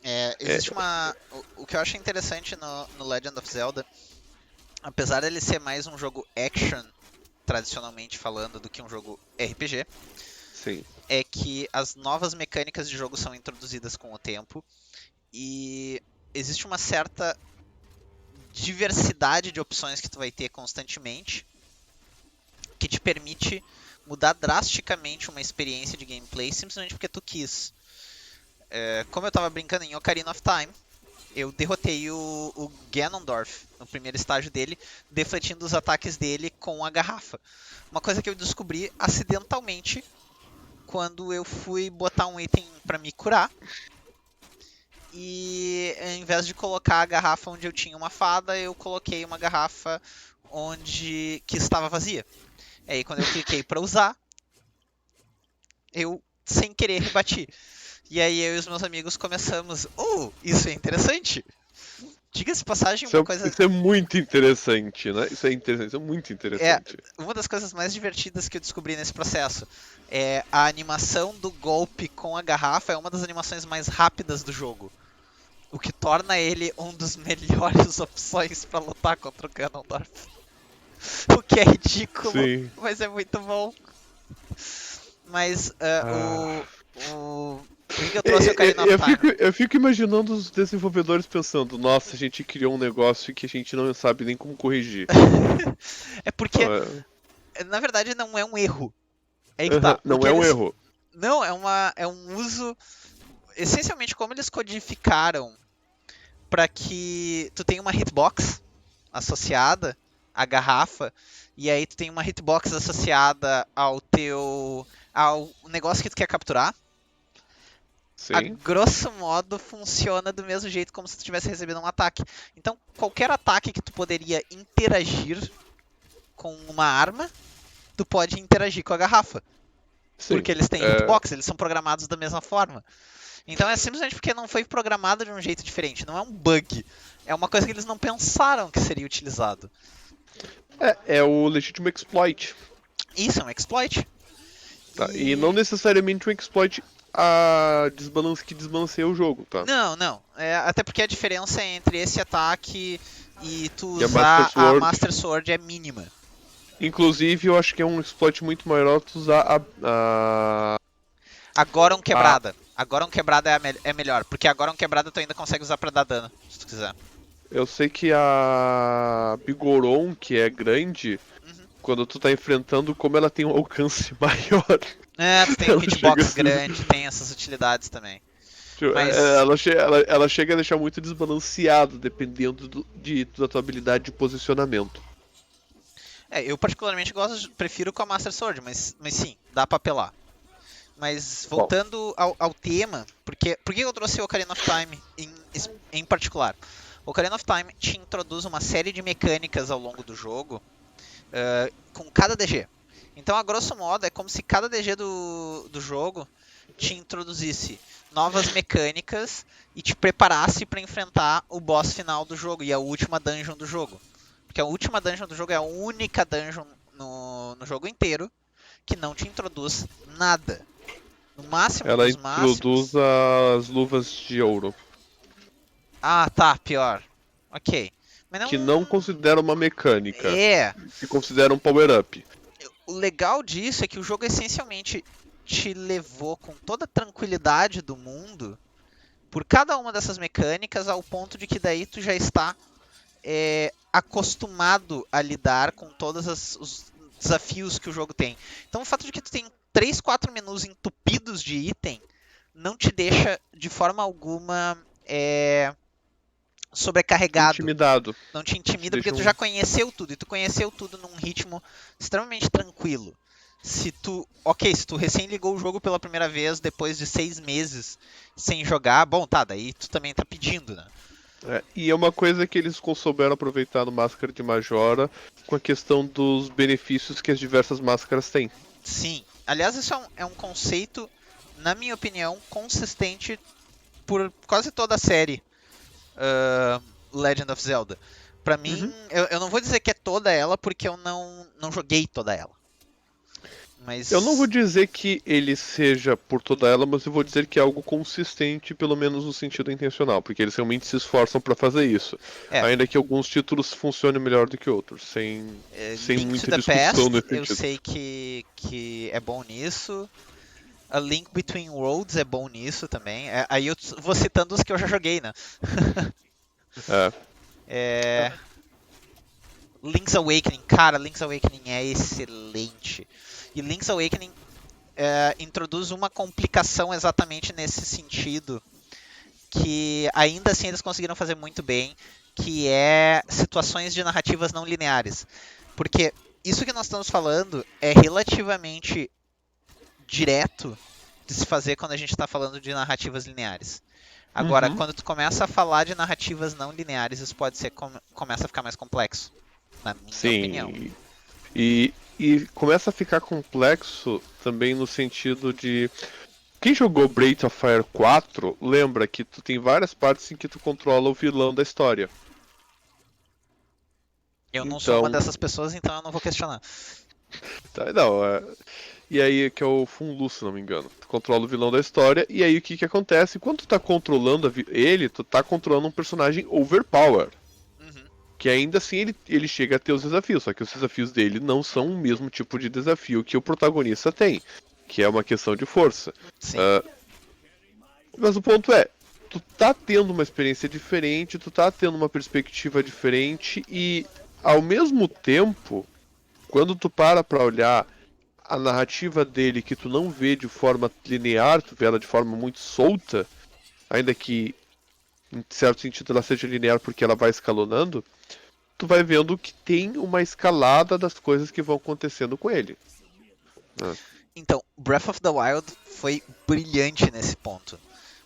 [SPEAKER 2] É,
[SPEAKER 1] Existe uma. O que eu acho interessante no Legend of Zelda, apesar dele ser mais um jogo action, tradicionalmente falando, do que um jogo RPG,
[SPEAKER 2] sim.
[SPEAKER 1] é que as novas mecânicas de jogo são introduzidas com o tempo e existe uma certa diversidade de opções que tu vai ter constantemente que te permite mudar drasticamente uma experiência de gameplay simplesmente porque tu quis. Como eu tava brincando em Ocarina of Time, eu derrotei o Ganondorf no primeiro estágio dele, defletindo os ataques dele com a garrafa. Uma coisa que eu descobri acidentalmente quando eu fui botar um item para me curar. E ao invés de colocar a garrafa onde eu tinha uma fada, eu coloquei uma garrafa onde que estava vazia. Aí quando eu cliquei para usar, eu sem querer rebati. E aí eu e os meus amigos começamos, isso é interessante. Diga-se de passagem,
[SPEAKER 2] Isso
[SPEAKER 1] uma
[SPEAKER 2] é,
[SPEAKER 1] coisa.
[SPEAKER 2] isso é muito interessante, né? Isso é interessante, isso é muito
[SPEAKER 1] É,
[SPEAKER 2] interessante.
[SPEAKER 1] uma das coisas mais divertidas que eu descobri nesse processo é a animação do golpe com a garrafa é uma das animações mais rápidas do jogo. O que torna ele um dos melhores opções pra lutar contra o Ganondorf. O que é ridículo,
[SPEAKER 2] Sim.
[SPEAKER 1] mas é muito bom. Mas
[SPEAKER 2] Ah.
[SPEAKER 1] por que eu trouxe o Ocarina of
[SPEAKER 2] Eu fico,
[SPEAKER 1] Time?
[SPEAKER 2] eu fico imaginando os desenvolvedores pensando, nossa, a gente criou um negócio que a gente não sabe nem como corrigir.
[SPEAKER 1] É porque,
[SPEAKER 2] Não,
[SPEAKER 1] na verdade, não é um erro. É aí que
[SPEAKER 2] aham,
[SPEAKER 1] tá.
[SPEAKER 2] não
[SPEAKER 1] Porque
[SPEAKER 2] é um
[SPEAKER 1] eles.
[SPEAKER 2] erro.
[SPEAKER 1] Não, é um uso. Essencialmente, como eles codificaram para que tu tenha uma hitbox associada à garrafa, e aí tu tem uma hitbox associada ao negócio que tu quer capturar. A
[SPEAKER 2] Sim,
[SPEAKER 1] grosso modo funciona do mesmo jeito como se tu tivesse recebido um ataque. Então, qualquer ataque que tu poderia interagir com uma arma, tu pode interagir com a garrafa.
[SPEAKER 2] sim.
[SPEAKER 1] Porque eles têm
[SPEAKER 2] É,
[SPEAKER 1] hitbox, eles são programados da mesma forma. Então é simplesmente porque não foi programado de um jeito diferente, não é um bug. É uma coisa que eles não pensaram que seria utilizado.
[SPEAKER 2] é o legítimo exploit.
[SPEAKER 1] Isso é um exploit.
[SPEAKER 2] Tá? E não
[SPEAKER 1] E.
[SPEAKER 2] necessariamente um exploit que desbalanceia o jogo, tá?
[SPEAKER 1] Não, não. Até porque a diferença entre esse ataque e tu
[SPEAKER 2] E a Master
[SPEAKER 1] usar a
[SPEAKER 2] Sword.
[SPEAKER 1] Master Sword é mínima.
[SPEAKER 2] Inclusive, eu acho que é um exploit muito maior tu usar
[SPEAKER 1] Agora um
[SPEAKER 2] a-
[SPEAKER 1] quebrada. Agora um quebrada é melhor. Porque agora um quebrada tu ainda consegue usar pra dar dano, se tu quiser.
[SPEAKER 2] Eu sei que a Bigoron, que é grande,
[SPEAKER 1] Uhum.
[SPEAKER 2] quando tu tá enfrentando, como ela tem um alcance maior,
[SPEAKER 1] Tu tem um
[SPEAKER 2] ela chega a
[SPEAKER 1] hitbox
[SPEAKER 2] ser.
[SPEAKER 1] grande, tem essas utilidades também.
[SPEAKER 2] Tipo,
[SPEAKER 1] Mas
[SPEAKER 2] ela chega a deixar muito desbalanceado, dependendo da tua habilidade de posicionamento.
[SPEAKER 1] eu particularmente prefiro com a Master Sword, mas sim, dá pra apelar. Mas
[SPEAKER 2] Bom,
[SPEAKER 1] voltando ao tema, por que eu trouxe o Ocarina of Time em particular? O Ocarina of Time te introduz uma série de mecânicas ao longo do jogo com cada DG. Então, a grosso modo, é como se cada DG do jogo te introduzisse novas mecânicas e te preparasse para enfrentar o boss final do jogo e a última dungeon do jogo. Porque a última dungeon do jogo é a única dungeon no jogo inteiro que não te introduz nada. No máximo
[SPEAKER 2] ela
[SPEAKER 1] dos
[SPEAKER 2] introduz
[SPEAKER 1] máximos.
[SPEAKER 2] as luvas de ouro,
[SPEAKER 1] Ah, tá, pior. Ok. Mas não.
[SPEAKER 2] que não considera uma mecânica,
[SPEAKER 1] É.
[SPEAKER 2] que considera um power-up.
[SPEAKER 1] O legal disso é que o jogo essencialmente te levou com toda a tranquilidade do mundo por cada uma dessas mecânicas ao ponto de que daí tu já está acostumado a lidar com todos os desafios que o jogo tem. Então o fato de que tu tem 3, 4 menus entupidos de item não te deixa de forma alguma sobrecarregado.
[SPEAKER 2] Intimidado.
[SPEAKER 1] Não te
[SPEAKER 2] Te
[SPEAKER 1] intimida porque
[SPEAKER 2] deixa
[SPEAKER 1] tu já conheceu tudo e tu conheceu tudo num ritmo extremamente tranquilo. Se tu recém ligou o jogo pela primeira vez depois de 6 meses sem jogar, bom, tá, daí tu também tá pedindo, né?
[SPEAKER 2] E é uma coisa que eles souberam aproveitar no Máscara de Majora com a questão dos benefícios que as diversas máscaras têm.
[SPEAKER 1] Sim. Aliás, isso é um conceito, na minha opinião, consistente por quase toda a série Legend of Zelda. Pra mim,
[SPEAKER 2] Uhum.
[SPEAKER 1] eu não vou dizer que é toda ela, porque eu não joguei toda ela.
[SPEAKER 2] Eu não vou
[SPEAKER 1] Mas.
[SPEAKER 2] dizer que ele seja por toda ela, mas eu vou dizer que é algo consistente, pelo menos no sentido intencional, porque eles realmente se esforçam para fazer isso.
[SPEAKER 1] É,
[SPEAKER 2] Ainda que alguns títulos funcionem melhor do que outros, sem
[SPEAKER 1] Link to
[SPEAKER 2] muita
[SPEAKER 1] the
[SPEAKER 2] discussão
[SPEAKER 1] Past,
[SPEAKER 2] nesse
[SPEAKER 1] eu
[SPEAKER 2] sentido.
[SPEAKER 1] sei que é bom nisso. A Link Between Worlds é bom nisso também. Aí eu vou citando os que eu já joguei, né?
[SPEAKER 2] É.
[SPEAKER 1] É, Link's Awakening, cara, Link's Awakening é excelente. E Link's Awakening introduz uma complicação exatamente nesse sentido, que ainda assim eles conseguiram fazer muito bem, que é situações de narrativas não lineares. Porque isso que nós estamos falando é relativamente direto de se fazer quando a gente está falando de narrativas lineares. Agora,
[SPEAKER 2] Uhum.
[SPEAKER 1] quando tu começa a falar de narrativas não lineares, isso pode ser começa a ficar mais complexo, na minha opinião.
[SPEAKER 2] Sim. E começa a ficar complexo também no sentido de. Quem jogou Breath of Fire 4 lembra que tu tem várias partes em que tu controla o vilão da história.
[SPEAKER 1] Eu não sou uma
[SPEAKER 2] Então,
[SPEAKER 1] dessas pessoas, então eu não vou questionar.
[SPEAKER 2] tá, não, e aí que é o Funlu, se não me engano. Tu controla o vilão da história, e aí o que que acontece? Quando tu tá controlando ele, tu tá controlando um personagem overpower.
[SPEAKER 1] Uhum.
[SPEAKER 2] Que ainda assim ele chega a ter os desafios, só que os desafios dele não são o mesmo tipo de desafio que o protagonista tem, que é uma questão de força.
[SPEAKER 1] Sim.
[SPEAKER 2] Ah, mas o ponto é, tu tá tendo uma experiência diferente, tu tá tendo uma perspectiva diferente e ao mesmo tempo, quando tu pra olhar a narrativa dele que tu não vê de forma linear, tu vê ela de forma muito solta, ainda que em certo sentido ela seja linear porque ela vai escalonando, tu vai vendo que tem uma escalada das coisas que vão acontecendo com ele. Né?
[SPEAKER 1] Então, Breath of the Wild foi brilhante nesse ponto.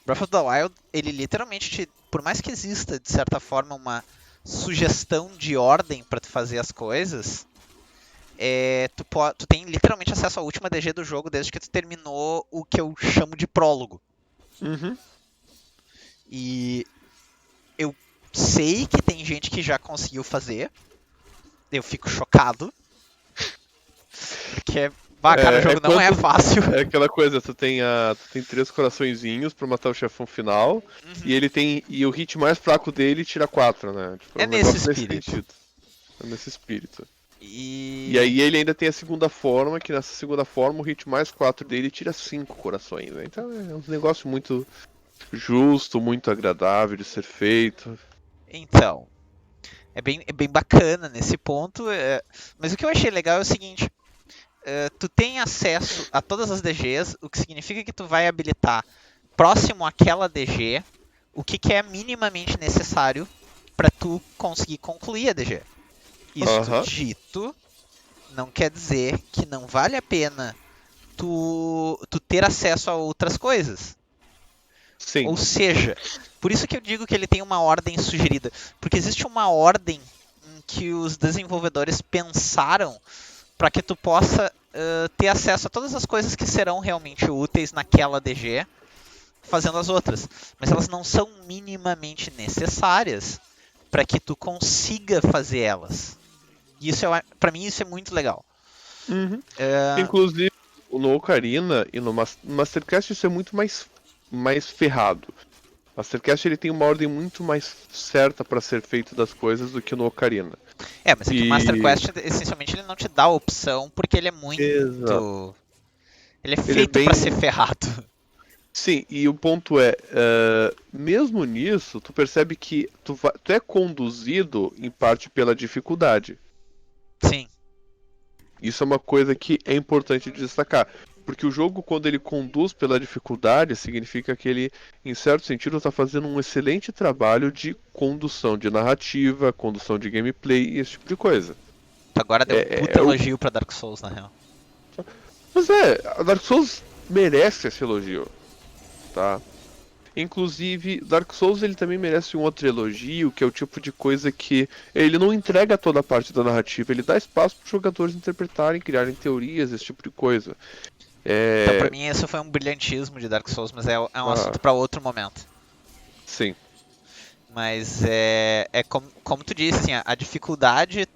[SPEAKER 1] Breath of the Wild, ele literalmente por mais que exista de certa forma uma sugestão de ordem para tu fazer as coisas, tu tem literalmente acesso à última DG do jogo desde que tu terminou o que eu chamo de prólogo.
[SPEAKER 2] Uhum.
[SPEAKER 1] E eu sei que tem gente que já conseguiu fazer. Eu fico chocado. Porque, cara, o jogo não é fácil.
[SPEAKER 2] É aquela coisa, tu tem 3 coraçõezinhos pra matar o chefão final, e
[SPEAKER 1] Uhum.
[SPEAKER 2] ele tem. E o hit mais fraco dele tira 4, né? Tipo, é
[SPEAKER 1] É
[SPEAKER 2] um
[SPEAKER 1] nesse
[SPEAKER 2] negócio nesse
[SPEAKER 1] espírito.
[SPEAKER 2] sentido. É nesse espírito. E
[SPEAKER 1] E.
[SPEAKER 2] aí ele ainda tem a segunda forma, que nessa segunda forma o hit mais 4 dele tira 5 corações, né? Então é um negócio muito justo, muito agradável de ser feito.
[SPEAKER 1] Então. É bem bacana nesse ponto. Mas o que eu achei legal é o seguinte: tu tem acesso a todas as DGs, o que significa que tu vai habilitar próximo àquela DG o que é minimamente necessário para tu conseguir concluir a DG. Isto
[SPEAKER 2] Aham.
[SPEAKER 1] dito, não quer dizer que não vale a pena tu ter acesso a outras coisas.
[SPEAKER 2] Sim.
[SPEAKER 1] Ou seja, por isso que eu digo que ele tem uma ordem sugerida. Porque existe uma ordem em que os desenvolvedores pensaram para que tu possa ter acesso a todas as coisas que serão realmente úteis naquela DG, fazendo as outras. Mas elas não são minimamente necessárias para que tu consiga fazer elas. E isso para mim isso é muito legal.
[SPEAKER 2] Uhum.
[SPEAKER 1] É,
[SPEAKER 2] Inclusive, no Ocarina e no Mastercast isso é muito mais ferrado. O Mastercast ele tem uma ordem muito mais certa para ser feito das coisas do que no Ocarina.
[SPEAKER 1] mas é que o Master
[SPEAKER 2] E
[SPEAKER 1] Quest, essencialmente, ele não te dá a opção porque ele é
[SPEAKER 2] exato.
[SPEAKER 1] muito. Ele é
[SPEAKER 2] Ele é
[SPEAKER 1] feito para ser
[SPEAKER 2] bem.
[SPEAKER 1] ferrado.
[SPEAKER 2] Sim, e o ponto é, mesmo nisso, tu percebe que tu é conduzido em parte pela dificuldade.
[SPEAKER 1] Sim.
[SPEAKER 2] Isso é uma coisa que é importante de destacar. Porque o jogo, quando ele conduz pela dificuldade, significa que ele, em certo sentido, está fazendo um excelente trabalho de condução de narrativa, condução de gameplay e esse tipo de coisa.
[SPEAKER 1] Tu agora deu um puta
[SPEAKER 2] É o...
[SPEAKER 1] elogio pra Dark Souls, na real.
[SPEAKER 2] Mas a Dark Souls merece esse elogio, tá? Inclusive, Dark Souls ele também merece um outro elogio, que é o tipo de coisa que ele não entrega toda a parte da narrativa, ele dá espaço para os jogadores interpretarem, criarem teorias, esse tipo de coisa.
[SPEAKER 1] Então, pra
[SPEAKER 2] É...
[SPEAKER 1] mim, isso foi um brilhantismo de Dark Souls, mas é um
[SPEAKER 2] Ah,
[SPEAKER 1] assunto pra outro momento.
[SPEAKER 2] sim.
[SPEAKER 1] Mas é como tu disse, assim, a dificuldade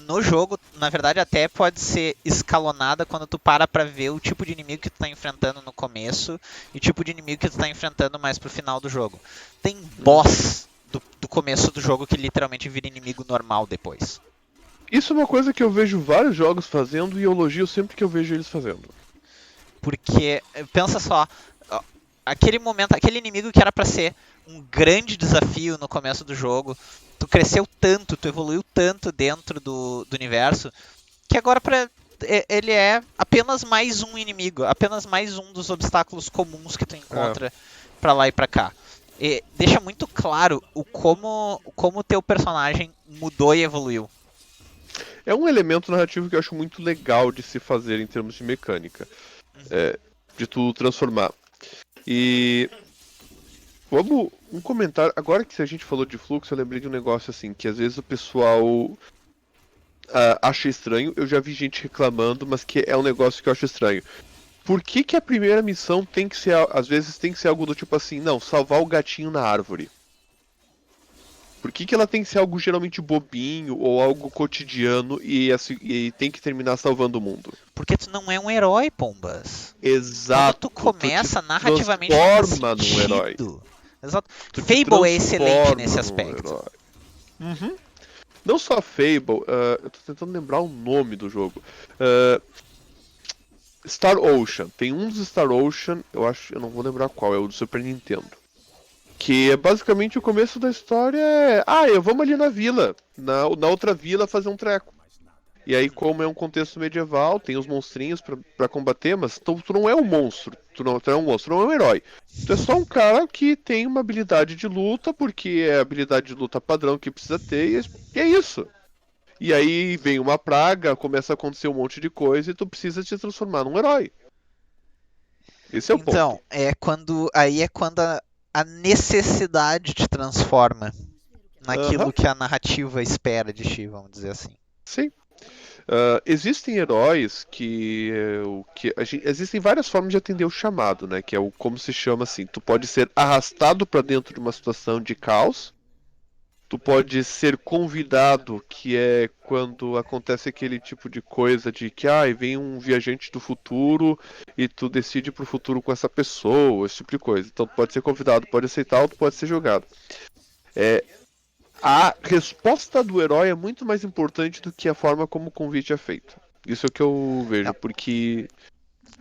[SPEAKER 1] no jogo, na verdade, até pode ser escalonada quando tu para pra ver o tipo de inimigo que tu tá enfrentando no começo e o tipo de inimigo que tu tá enfrentando mais pro final do jogo. Tem boss do começo do jogo que literalmente vira inimigo normal depois.
[SPEAKER 2] Isso é uma coisa que eu vejo vários jogos fazendo e eu elogio sempre que eu vejo eles fazendo.
[SPEAKER 1] Porque, pensa só, aquele momento, aquele inimigo que era pra ser um grande desafio no começo do jogo, tu cresceu tanto, tu evoluiu tanto dentro do universo, que agora ele é apenas mais um inimigo, apenas mais um dos obstáculos comuns que tu
[SPEAKER 2] É.
[SPEAKER 1] encontra pra lá e pra cá. E deixa muito claro como o teu personagem mudou e evoluiu.
[SPEAKER 2] É um elemento narrativo que eu acho muito legal de se fazer em termos de mecânica.
[SPEAKER 1] Uhum.
[SPEAKER 2] É, de tu transformar. E vamos, um comentário. Agora que a gente falou de fluxo, eu lembrei de um negócio assim, que às vezes o pessoal acha estranho. Eu já vi gente reclamando, mas que é um negócio que eu acho estranho. Por que, que a primeira missão tem que ser, às vezes tem que ser algo do tipo assim, não, salvar o gatinho na árvore? Por que ela tem que ser algo geralmente bobinho ou algo cotidiano e tem que terminar salvando o mundo?
[SPEAKER 1] Porque tu não é um herói, Pombas. Quando tu
[SPEAKER 2] Exato, tu te
[SPEAKER 1] começa, narrativamente não faz
[SPEAKER 2] transforma num herói.
[SPEAKER 1] sentido. Exato.
[SPEAKER 2] Tu te
[SPEAKER 1] Fable é excelente
[SPEAKER 2] transforma
[SPEAKER 1] nesse
[SPEAKER 2] num
[SPEAKER 1] aspecto.
[SPEAKER 2] herói. Uhum. Não só Fable, eu tô tentando lembrar o nome do jogo. Ah, Star Ocean. Tem um dos Star Ocean, eu não vou lembrar qual, é o do Super Nintendo. Que é basicamente o começo da história vamos ali na vila, na outra vila fazer um treco. E aí, como é um contexto medieval, tem os monstrinhos pra combater, mas tu não é um monstro, tu não é um monstro, tu não é um herói. Tu é só um cara que tem uma habilidade de luta, porque é a habilidade de luta padrão que precisa ter, e é isso. E aí vem uma praga, começa a acontecer um monte de coisa e tu precisa te transformar num herói. Esse é o ponto.
[SPEAKER 1] Então, aí é quando a necessidade te transforma
[SPEAKER 2] Aham,
[SPEAKER 1] naquilo que a narrativa espera de ti, vamos dizer assim.
[SPEAKER 2] sim. Existem heróis existem várias formas de atender o chamado, né? Que é o como se chama assim. Tu pode ser arrastado para dentro de uma situação de caos. Tu pode ser convidado, que é quando acontece aquele tipo de coisa de que vem um viajante do futuro e tu decide pro futuro com essa pessoa, esse tipo de coisa. Então tu pode ser convidado, pode aceitar ou tu pode ser jogado. A resposta do herói é muito mais importante do que a forma como o convite é feito. Isso é o que eu vejo,
[SPEAKER 1] Não,
[SPEAKER 2] porque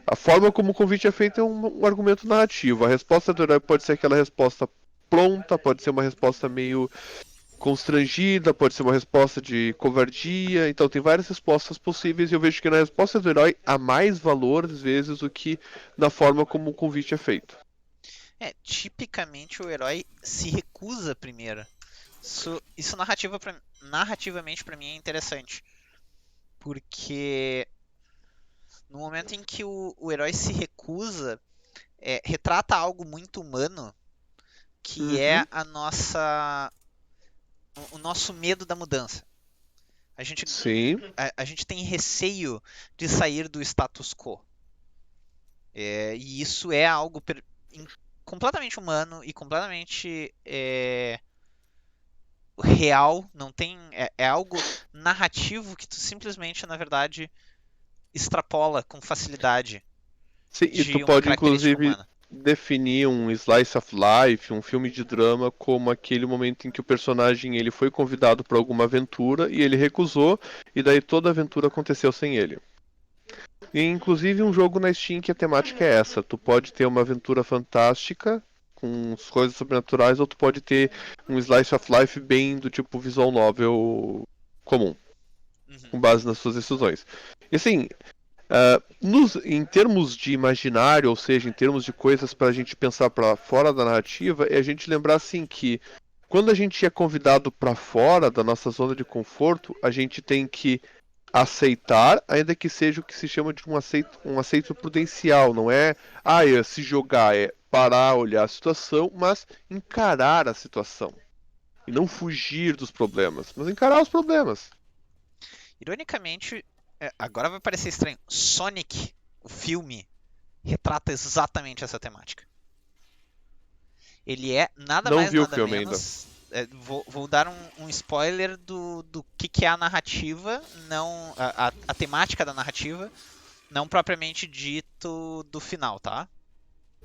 [SPEAKER 2] a forma como o convite é feito é um argumento narrativo. A resposta do herói pode ser aquela resposta pronta, pode ser uma resposta meio constrangida, pode ser uma resposta de covardia. Então tem várias respostas possíveis e eu vejo que na resposta do herói há mais valor, às vezes, do que na forma como o convite é feito.
[SPEAKER 1] tipicamente o herói se recusa primeiro. Isso narrativamente pra mim é interessante. Porque no momento em que o herói se recusa, retrata algo muito humano, que é
[SPEAKER 2] Uhum,
[SPEAKER 1] o nosso medo da mudança. A gente,
[SPEAKER 2] sim.
[SPEAKER 1] a gente tem receio de sair do status quo. E isso é algo completamente humano e completamente real. Não tem, é algo narrativo que tu simplesmente, na verdade, extrapola com facilidade
[SPEAKER 2] Sim, e tu
[SPEAKER 1] de uma
[SPEAKER 2] pode
[SPEAKER 1] característica
[SPEAKER 2] inclusive
[SPEAKER 1] humana.
[SPEAKER 2] definir um slice of life, um filme de drama, como aquele momento em que o personagem ele foi convidado para alguma aventura e ele recusou, e daí toda a aventura aconteceu sem ele. E inclusive um jogo na Steam que a temática é essa. Tu pode ter uma aventura fantástica com coisas sobrenaturais, ou tu pode ter um slice of life bem do tipo visual novel comum,
[SPEAKER 1] Uhum.
[SPEAKER 2] com base nas suas decisões. E assim, em termos de imaginário, ou seja, em termos de coisas para a gente pensar para fora da narrativa, é a gente lembrar assim que quando a gente é convidado para fora da nossa zona de conforto, a gente tem que aceitar, ainda que seja o que se chama de um aceito prudencial, não é, se jogar, é parar, olhar a situação, mas encarar a situação. E não fugir dos problemas, mas encarar os problemas.
[SPEAKER 1] Ironicamente, agora vai parecer estranho. Sonic, o filme, retrata exatamente essa temática. Ele é nada
[SPEAKER 2] Não
[SPEAKER 1] mais,
[SPEAKER 2] vi o
[SPEAKER 1] nada
[SPEAKER 2] filme ainda.
[SPEAKER 1] menos. Vou dar um spoiler do que é a narrativa, não a temática da narrativa, não propriamente dito do final, tá?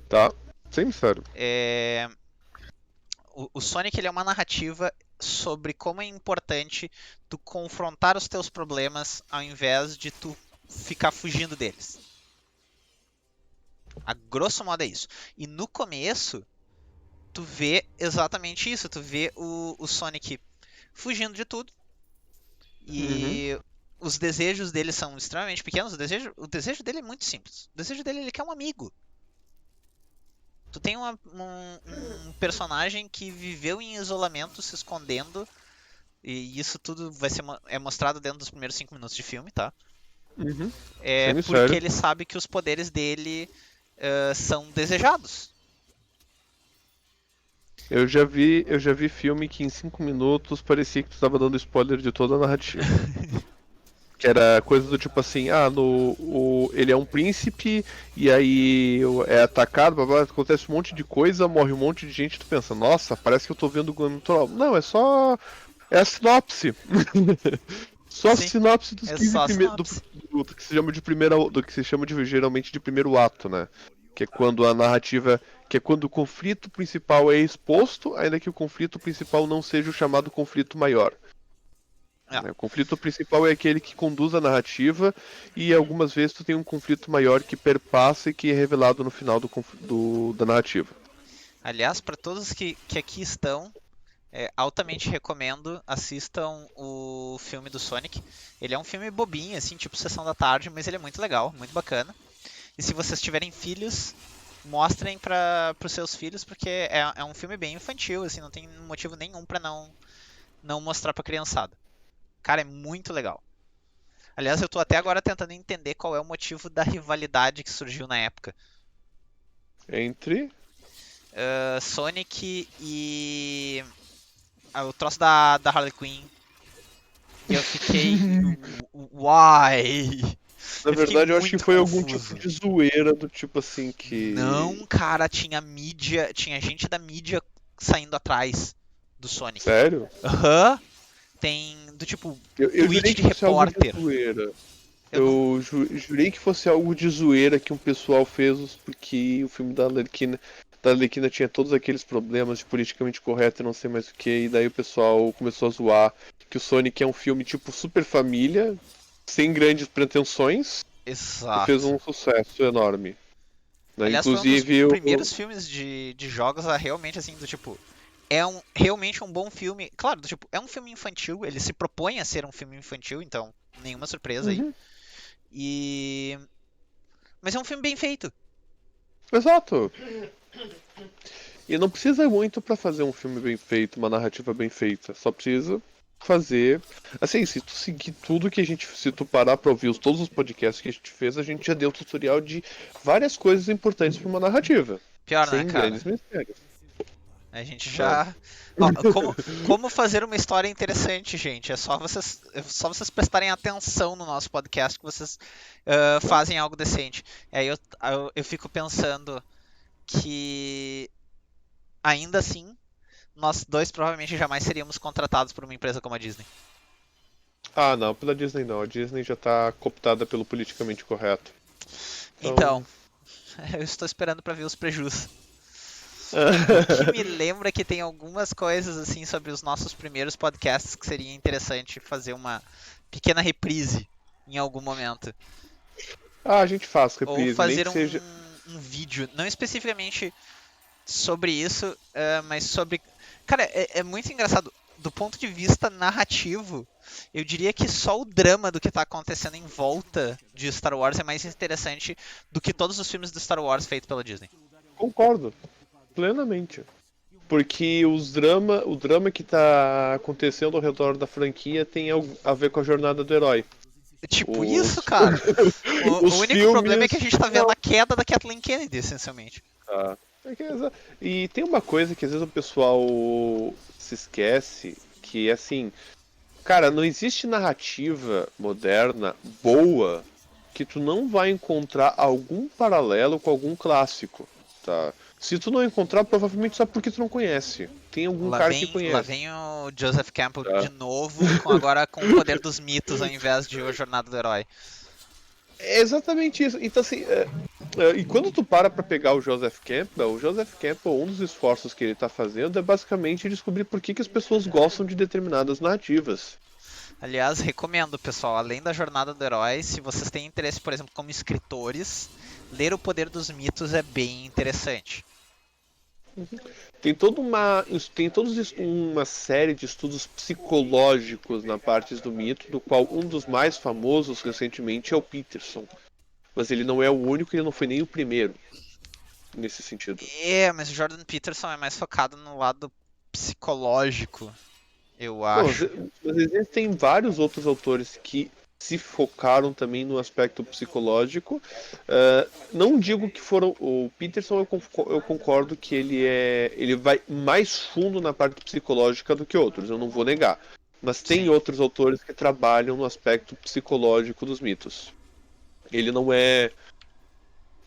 [SPEAKER 2] Tá? Sem mistério.
[SPEAKER 1] É, o Sonic ele é uma narrativa sobre como é importante tu confrontar os teus problemas ao invés de tu ficar fugindo deles. A grosso modo é isso. E no começo, tu vê exatamente isso. Tu vê o Sonic fugindo de tudo.
[SPEAKER 2] Uhum.
[SPEAKER 1] E os desejos dele são extremamente pequenos. O desejo dele é muito simples. O desejo dele ele quer um amigo. Tu tem um personagem que viveu em isolamento, se escondendo. E isso tudo é mostrado dentro dos primeiros 5 minutos de filme, tá?
[SPEAKER 2] Uhum.
[SPEAKER 1] É
[SPEAKER 2] Sem
[SPEAKER 1] porque
[SPEAKER 2] mistério.
[SPEAKER 1] ele sabe que os poderes dele são desejados.
[SPEAKER 2] Eu já vi filme que em 5 minutos parecia que tu estava dando spoiler de toda a narrativa. Que era coisa do tipo assim, ele é um príncipe e aí é atacado, blá, blá, acontece um monte de coisa, morre um monte de gente, tu pensa, nossa, parece que eu tô vendo o Guilherme Troll. Não, é a sinopse. Só a
[SPEAKER 1] Sim,
[SPEAKER 2] sinopse dos
[SPEAKER 1] é
[SPEAKER 2] 15
[SPEAKER 1] só a
[SPEAKER 2] primeiros
[SPEAKER 1] sinopse.
[SPEAKER 2] do que se chama de do que se chama de geralmente de primeiro ato, né? Que é quando a narrativa, que é quando o conflito principal é exposto, ainda que o conflito principal não seja o chamado conflito maior.
[SPEAKER 1] É.
[SPEAKER 2] Né? O conflito principal é aquele que conduz a narrativa e algumas vezes tu tem um conflito maior que perpassa e que é revelado no final da narrativa.
[SPEAKER 1] Aliás, para todos que aqui estão, altamente recomendo, assistam o filme do Sonic. Ele é um filme bobinho, assim, tipo Sessão da Tarde, mas ele é muito legal, muito bacana. E se vocês tiverem filhos, mostrem para os seus filhos, porque é um filme bem infantil, assim, não tem motivo nenhum para não mostrar pra criançada. Cara, é muito legal. Aliás, eu tô até agora tentando entender qual é o motivo da rivalidade que surgiu na época.
[SPEAKER 2] Entre.
[SPEAKER 1] Sonic e o troço da Harley Quinn. E eu fiquei. Why?
[SPEAKER 2] Na
[SPEAKER 1] Eu fiquei
[SPEAKER 2] verdade, eu acho que
[SPEAKER 1] muito
[SPEAKER 2] foi algum tipo
[SPEAKER 1] confuso.
[SPEAKER 2] de zoeira do tipo assim que.
[SPEAKER 1] Não, cara, tinha mídia, tinha gente da mídia saindo atrás do Sonic.
[SPEAKER 2] Sério?
[SPEAKER 1] Aham. Tem do tipo
[SPEAKER 2] Eu jurei
[SPEAKER 1] tweet
[SPEAKER 2] que
[SPEAKER 1] de
[SPEAKER 2] fosse algo de
[SPEAKER 1] repórter.
[SPEAKER 2] zoeira.
[SPEAKER 1] Eu não.
[SPEAKER 2] Jurei que fosse algo de zoeira que um pessoal fez porque o filme da Arlequina tinha todos aqueles problemas de politicamente correto e não sei mais o que, e daí o pessoal começou a zoar que o Sonic é um filme tipo super família, sem grandes pretensões, e fez
[SPEAKER 1] Exato.
[SPEAKER 2] um sucesso enorme. Né?
[SPEAKER 1] Aliás, foi um dos
[SPEAKER 2] Inclusive,
[SPEAKER 1] primeiros filmes de jogos a realmente, assim, do tipo. Realmente um bom filme. Claro, do tipo, é um filme infantil, ele se propõe a ser um filme infantil, então nenhuma surpresa aí.
[SPEAKER 2] Uhum,
[SPEAKER 1] E. Mas é um filme bem feito.
[SPEAKER 2] exato. E não precisa muito pra fazer um filme bem feito, uma narrativa bem feita. Só precisa fazer. Assim, se tu seguir tudo que a gente. Se tu parar pra ouvir todos os podcasts que a gente fez, a gente já deu tutorial de várias coisas importantes pra uma narrativa.
[SPEAKER 1] Pior, né,
[SPEAKER 2] Sem
[SPEAKER 1] cara?
[SPEAKER 2] grandes mistérios.
[SPEAKER 1] A gente
[SPEAKER 2] Né?
[SPEAKER 1] já. Ó, como fazer uma história interessante, gente? É só vocês prestarem atenção no nosso podcast que vocês fazem algo decente. Aí eu fico pensando que ainda assim nós dois provavelmente jamais seríamos contratados por uma empresa como a Disney.
[SPEAKER 2] Ah, não, pela Disney não. A Disney já tá cooptada pelo politicamente correto.
[SPEAKER 1] Então,
[SPEAKER 2] Então.
[SPEAKER 1] eu estou esperando para ver os prejus. O que me lembra é que tem algumas coisas assim sobre os nossos primeiros podcasts que seria interessante fazer uma pequena reprise em algum momento.
[SPEAKER 2] Ah, a gente faz
[SPEAKER 1] Ou
[SPEAKER 2] reprise, nem
[SPEAKER 1] fazer
[SPEAKER 2] que seja.
[SPEAKER 1] um vídeo, não especificamente sobre isso, mas sobre. Cara, é muito engraçado. Do ponto de vista narrativo, eu diria que só o drama do que está acontecendo em volta de Star Wars é mais interessante do que todos os filmes do Star Wars feitos pela Disney.
[SPEAKER 2] Concordo, plenamente. Porque o drama que tá acontecendo ao redor da franquia tem a ver com a jornada do herói.
[SPEAKER 1] Tipo isso,
[SPEAKER 2] Os,
[SPEAKER 1] cara. O
[SPEAKER 2] os
[SPEAKER 1] único problema é que a
[SPEAKER 2] filmes.
[SPEAKER 1] gente tá vendo
[SPEAKER 2] Não,
[SPEAKER 1] a queda da Kathleen Kennedy, essencialmente.
[SPEAKER 2] tá. E tem uma coisa que às vezes o pessoal se esquece, que é assim, cara, não existe narrativa moderna boa que tu não vai encontrar algum paralelo com algum clássico, tá? Se tu não encontrar, provavelmente só porque tu não conhece. Tem algum
[SPEAKER 1] Lá
[SPEAKER 2] cara que
[SPEAKER 1] vem, lá
[SPEAKER 2] conhece,
[SPEAKER 1] vem o Joseph Campbell de
[SPEAKER 2] tá?
[SPEAKER 1] novo, agora com o poder dos mitos ao invés de a jornada do herói.
[SPEAKER 2] É exatamente isso. Então, assim, e quando tu para pra pegar o Joseph Campbell, um dos esforços que ele tá fazendo é basicamente descobrir por que as pessoas gostam de determinadas narrativas.
[SPEAKER 1] Aliás, recomendo, pessoal, além da jornada do herói, se vocês têm interesse, por exemplo, como escritores, ler o poder dos mitos é bem interessante.
[SPEAKER 2] Tem todos uma série de estudos psicológicos na parte do mito, do qual um dos mais famosos recentemente é o Peterson. Mas ele não é o único e ele não foi nem o primeiro nesse sentido.
[SPEAKER 1] Mas o Jordan Peterson é mais focado no lado psicológico, eu
[SPEAKER 2] Não,
[SPEAKER 1] acho.
[SPEAKER 2] mas existem vários outros autores que se focaram também no aspecto psicológico. Não digo que foram. O Peterson eu concordo que ele vai mais fundo na parte psicológica do que outros, eu não vou negar. Mas tem
[SPEAKER 1] Sim.
[SPEAKER 2] outros autores que trabalham no aspecto psicológico dos mitos. Ele não é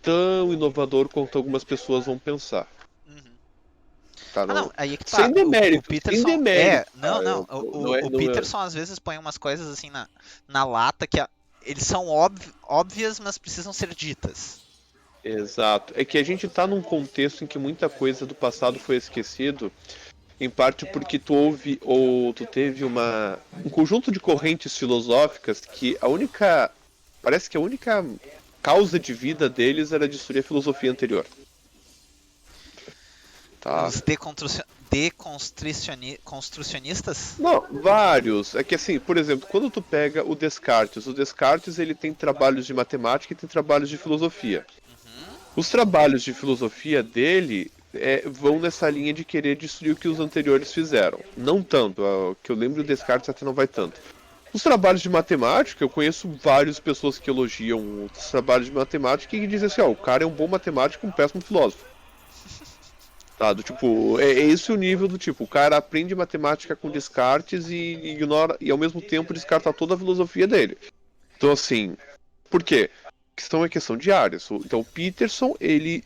[SPEAKER 2] tão inovador quanto algumas pessoas vão pensar.
[SPEAKER 1] Uhum.
[SPEAKER 2] Tá?
[SPEAKER 1] Ah, não,
[SPEAKER 2] Não,
[SPEAKER 1] aí é que tá.
[SPEAKER 2] sem
[SPEAKER 1] O
[SPEAKER 2] demérito, sem
[SPEAKER 1] Peterson.
[SPEAKER 2] demérito.
[SPEAKER 1] Não,
[SPEAKER 2] Tá?
[SPEAKER 1] não.
[SPEAKER 2] Não é,
[SPEAKER 1] O
[SPEAKER 2] não é.
[SPEAKER 1] Peterson às vezes põe umas coisas assim na lata que eles são óbvias, mas precisam ser ditas.
[SPEAKER 2] Exato. É que a gente tá num contexto em que muita coisa do passado foi esquecido, em parte porque tu houve ou tu teve um conjunto de correntes filosóficas que parece que a única causa de vida deles era destruir a filosofia anterior. Tá?
[SPEAKER 1] Os deconstrucionistas?
[SPEAKER 2] Não, vários. É que assim, por exemplo, quando tu pega o Descartes ele tem trabalhos de matemática e tem trabalhos de filosofia.
[SPEAKER 1] Uhum.
[SPEAKER 2] Os trabalhos de filosofia dele vão nessa linha de querer destruir o que os anteriores fizeram. Não tanto, o que eu lembro do Descartes até não vai tanto. Os trabalhos de matemática, eu conheço várias pessoas que elogiam os trabalhos de matemática e que dizem assim, ó, o cara é um bom matemático e um péssimo filósofo. Tá, do tipo, é esse o nível do tipo, o cara aprende matemática com Descartes e ignora, e ao mesmo tempo descarta toda a filosofia dele. Então assim, por quê? A questão é questão de áreas. Então o Peterson, ele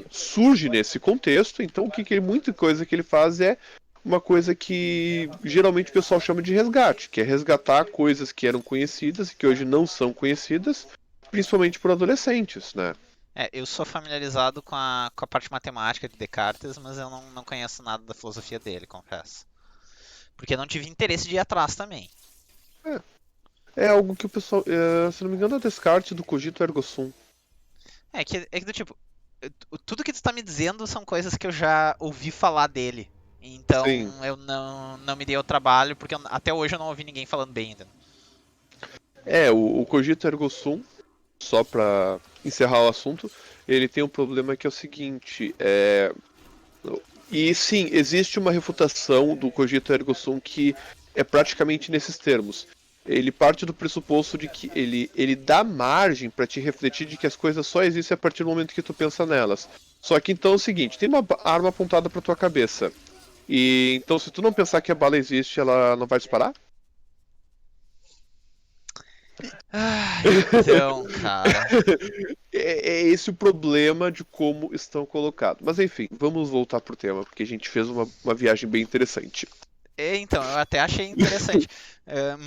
[SPEAKER 2] surge nesse contexto, então muita coisa que ele faz é uma coisa que geralmente o pessoal chama de resgate, que é resgatar coisas que eram conhecidas e que hoje não são conhecidas, principalmente por adolescentes, né?
[SPEAKER 1] Eu sou familiarizado com a parte matemática de Descartes, mas eu não conheço nada da filosofia dele, confesso. Porque eu não tive interesse de ir atrás também.
[SPEAKER 2] É algo que o pessoal, se não me engano, é Descartes do Cogito Ergo Sum.
[SPEAKER 1] É que do tipo, tudo que tu tá me dizendo são coisas que eu já ouvi falar dele. Então
[SPEAKER 2] Sim.
[SPEAKER 1] eu não me dei o trabalho, porque até hoje eu não ouvi ninguém falando bem ainda.
[SPEAKER 2] O Cogito Ergo Sum, só pra encerrar o assunto, ele tem um problema que é o seguinte, e sim, existe uma refutação do Cogito Ergo Sum que é praticamente nesses termos. Ele parte do pressuposto de que ele dá margem para te refletir de que as coisas só existem a partir do momento que tu pensa nelas. Só que então é o seguinte, tem uma arma apontada para tua cabeça. E então se tu não pensar que a bala existe, ela não vai disparar?
[SPEAKER 1] Então, cara.
[SPEAKER 2] É esse o problema de como estão colocados. Mas enfim, vamos voltar pro tema, porque a gente fez uma viagem bem interessante.
[SPEAKER 1] Então, eu até achei interessante.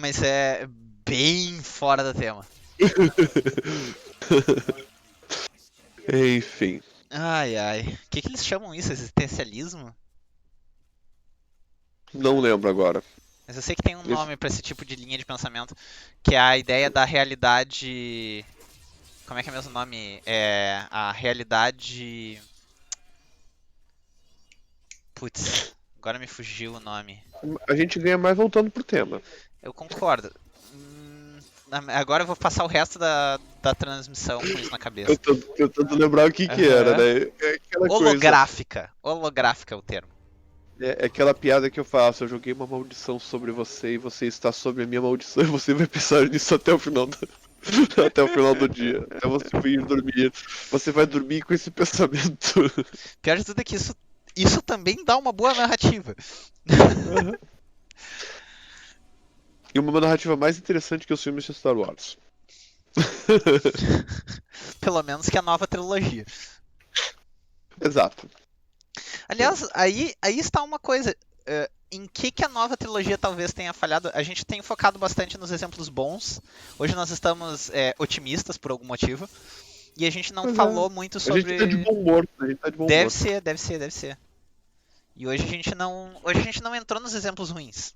[SPEAKER 1] Mas é bem fora do tema.
[SPEAKER 2] Enfim,
[SPEAKER 1] Ai, ai. O que eles chamam isso? Existencialismo?
[SPEAKER 2] não lembro agora.
[SPEAKER 1] Mas eu sei que tem um
[SPEAKER 2] Esse-
[SPEAKER 1] nome pra esse tipo de linha de pensamento, que é a ideia da realidade. Como é que é mesmo o nome? É a realidade. Putz, agora me fugiu o nome.
[SPEAKER 2] A gente ganha mais voltando pro tema.
[SPEAKER 1] Eu concordo. Agora eu vou passar o resto da transmissão com isso na
[SPEAKER 2] Eu
[SPEAKER 1] cabeça.
[SPEAKER 2] tô tentando lembrar o que era,
[SPEAKER 1] Aham.
[SPEAKER 2] né? É aquela coisa.
[SPEAKER 1] Holográfica. Holográfica é o termo.
[SPEAKER 2] É aquela piada que eu faço. Eu joguei uma maldição sobre você e você está sobre a minha maldição e você vai pensar nisso até o final do, até o final do dia. Até você ir dormir. Você vai dormir com esse pensamento.
[SPEAKER 1] Pior de tudo é que isso também dá uma boa narrativa.
[SPEAKER 2] Uhum. E uma narrativa mais interessante que os filmes de Star Wars.
[SPEAKER 1] Pelo menos que a nova trilogia.
[SPEAKER 2] Exato.
[SPEAKER 1] Aliás, aí está uma coisa. Em que a nova trilogia talvez tenha falhado? A gente tem focado bastante nos exemplos bons. Hoje nós estamos otimistas por algum motivo. E a gente não
[SPEAKER 2] Pois é.
[SPEAKER 1] falou muito
[SPEAKER 2] A gente tá de
[SPEAKER 1] sobre.
[SPEAKER 2] bom humor. A gente tá de bom
[SPEAKER 1] Deve
[SPEAKER 2] humor.
[SPEAKER 1] ser, deve ser, deve ser. E hoje a gente não entrou nos exemplos ruins.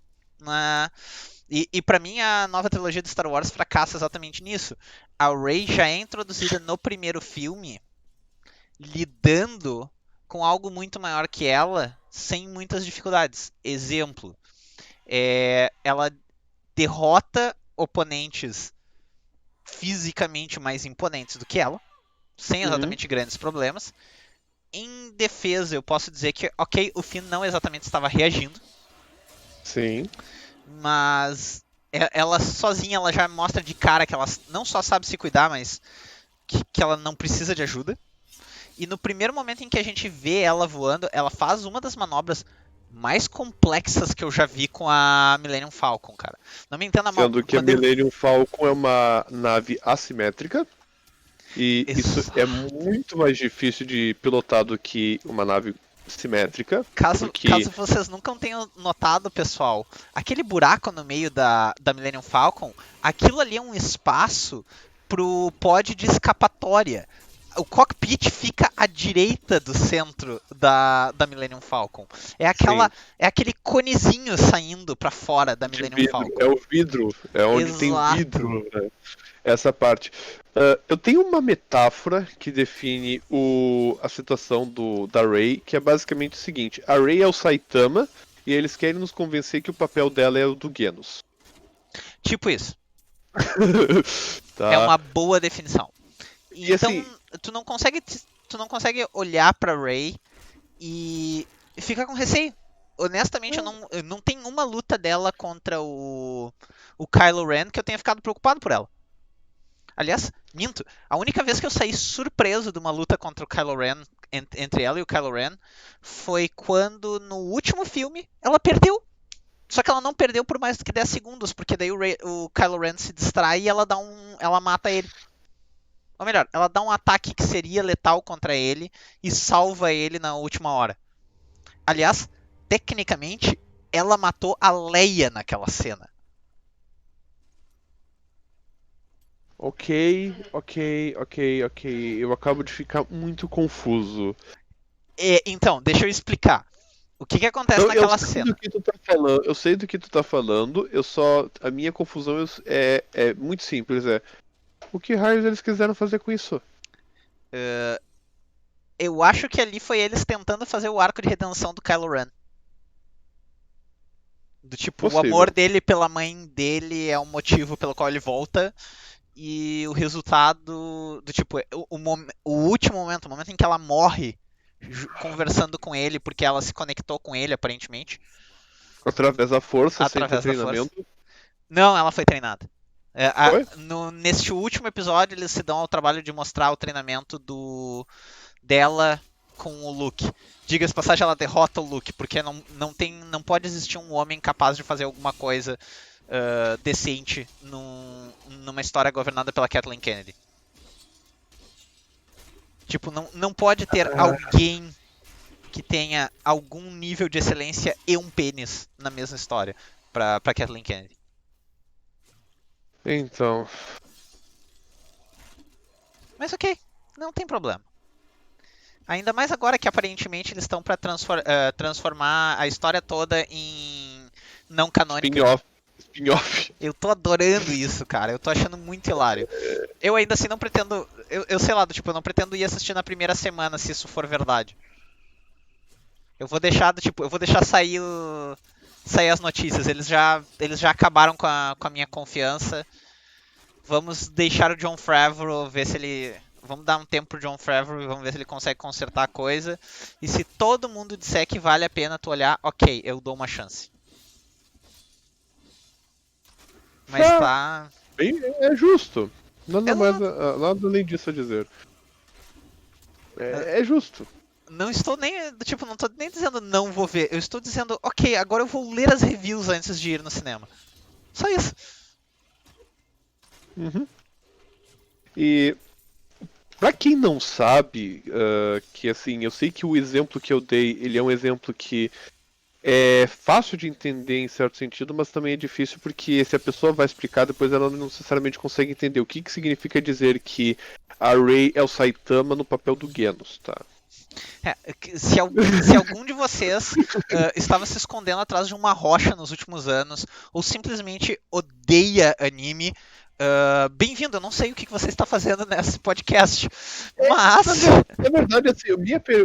[SPEAKER 1] E para mim a nova trilogia de Star Wars fracassa exatamente nisso. A Rey já é introduzida no primeiro filme lidando com algo muito maior que ela, sem muitas dificuldades. Exemplo, ela derrota oponentes fisicamente mais imponentes do que ela, sem
[SPEAKER 2] Uhum.
[SPEAKER 1] exatamente grandes problemas. Em defesa, eu posso dizer que, ok, o Finn não exatamente estava reagindo,
[SPEAKER 2] Sim.
[SPEAKER 1] mas ela sozinha ela já mostra de cara que ela não só sabe se cuidar, mas que ela não precisa de ajuda. E no primeiro momento em que a gente vê ela voando, ela faz uma das manobras mais complexas que eu já vi com a Millennium Falcon, cara. Não me entenda mal.
[SPEAKER 2] Sendo que a Millennium Falcon é uma nave assimétrica. E isso é muito mais difícil de pilotar do que uma nave simétrica.
[SPEAKER 1] Caso vocês nunca tenham notado, pessoal, aquele buraco no meio da Millennium Falcon, aquilo ali é um espaço pro pod de escapatória. O cockpit fica à direita do centro da Millennium Falcon. É aquele conezinho saindo para fora da Millennium Falcon.
[SPEAKER 2] É o vidro, é onde tem vidro, né? Essa parte. Eu tenho uma metáfora que define a situação da Rey, que é basicamente o seguinte: a Rey é o Saitama e eles querem nos convencer que o papel dela é o do Genos.
[SPEAKER 1] Tipo isso.
[SPEAKER 2] Tá.
[SPEAKER 1] É uma boa definição.
[SPEAKER 2] E
[SPEAKER 1] então,
[SPEAKER 2] assim,
[SPEAKER 1] tu não consegue olhar pra Rey e ficar com receio. Honestamente, eu não tenho uma luta dela contra o Kylo Ren que eu tenha ficado preocupado por ela. Aliás, minto. A única vez que eu saí surpreso de uma luta contra o Kylo Ren, entre ela e o Kylo Ren, foi quando no último filme ela perdeu. Só que ela não perdeu por mais do que 10 segundos, porque daí o Kylo Ren se distrai e ela mata ele. Ou melhor, ela dá um ataque que seria letal contra ele e salva ele na última hora. Aliás, tecnicamente, ela matou a Leia naquela cena.
[SPEAKER 2] Ok. Eu acabo de ficar muito confuso.
[SPEAKER 1] Então, deixa eu explicar. O que acontece naquela cena?
[SPEAKER 2] Eu sei do que tu tá falando, a minha confusão é muito simples, o que raios eles quiseram fazer com isso?
[SPEAKER 1] Eu acho que ali foi eles tentando fazer o arco de redenção do Kylo Ren. Do tipo,
[SPEAKER 2] Possível.
[SPEAKER 1] O amor dele pela mãe dele é o motivo pelo qual ele volta. E o resultado do tipo, o último momento, o momento em que ela morre conversando com ele, porque ela se conectou com ele, aparentemente.
[SPEAKER 2] Através da força,
[SPEAKER 1] Através
[SPEAKER 2] sem
[SPEAKER 1] da
[SPEAKER 2] treinamento?
[SPEAKER 1] Força. Não, ela foi treinada.
[SPEAKER 2] Foi?
[SPEAKER 1] Neste último episódio, eles se dão ao trabalho de mostrar o treinamento dela com o Luke. Diga-se de passagem, ela derrota o Luke, porque não pode existir um homem capaz de fazer alguma coisa decente numa história governada pela Kathleen Kennedy. Tipo, não pode ter alguém que tenha algum nível de excelência e um pênis na mesma história pra Kathleen Kennedy.
[SPEAKER 2] Então.
[SPEAKER 1] Mas ok, não tem problema. Ainda mais agora que aparentemente eles estão pra transformar a história toda em não canônica.
[SPEAKER 2] Spin-off.
[SPEAKER 1] Eu tô adorando isso, cara. Eu tô achando muito hilário. Eu ainda assim não pretendo. Eu sei lá, eu não pretendo ir assistir na primeira semana se isso for verdade. Eu vou deixar sair as notícias. Eles já acabaram com a minha confiança. Vamos deixar o Jon Favreau ver se ele. Vamos dar um tempo pro Jon Favreau e vamos ver se ele consegue consertar a coisa. E se todo mundo disser que vale a pena tu olhar, ok, eu dou uma chance. Mas tá.
[SPEAKER 2] É justo. Nada além disso a dizer. É justo.
[SPEAKER 1] Não estou nem. Não tô nem dizendo não vou ver. Eu estou dizendo, ok, agora eu vou ler as reviews antes de ir no cinema. Só isso.
[SPEAKER 2] Uhum. E pra quem não sabe, que assim, eu sei que o exemplo que eu dei, ele é um exemplo que é fácil de entender em certo sentido, mas também é difícil porque se a pessoa vai explicar, depois ela não necessariamente consegue entender o que significa dizer que a Rey é o Saitama no papel do Genos, tá?
[SPEAKER 1] Se algum de vocês estava se escondendo atrás de uma rocha nos últimos anos, ou simplesmente odeia anime, bem-vindo, eu não sei o que você está fazendo nesse podcast, mas...
[SPEAKER 2] Na verdade, assim,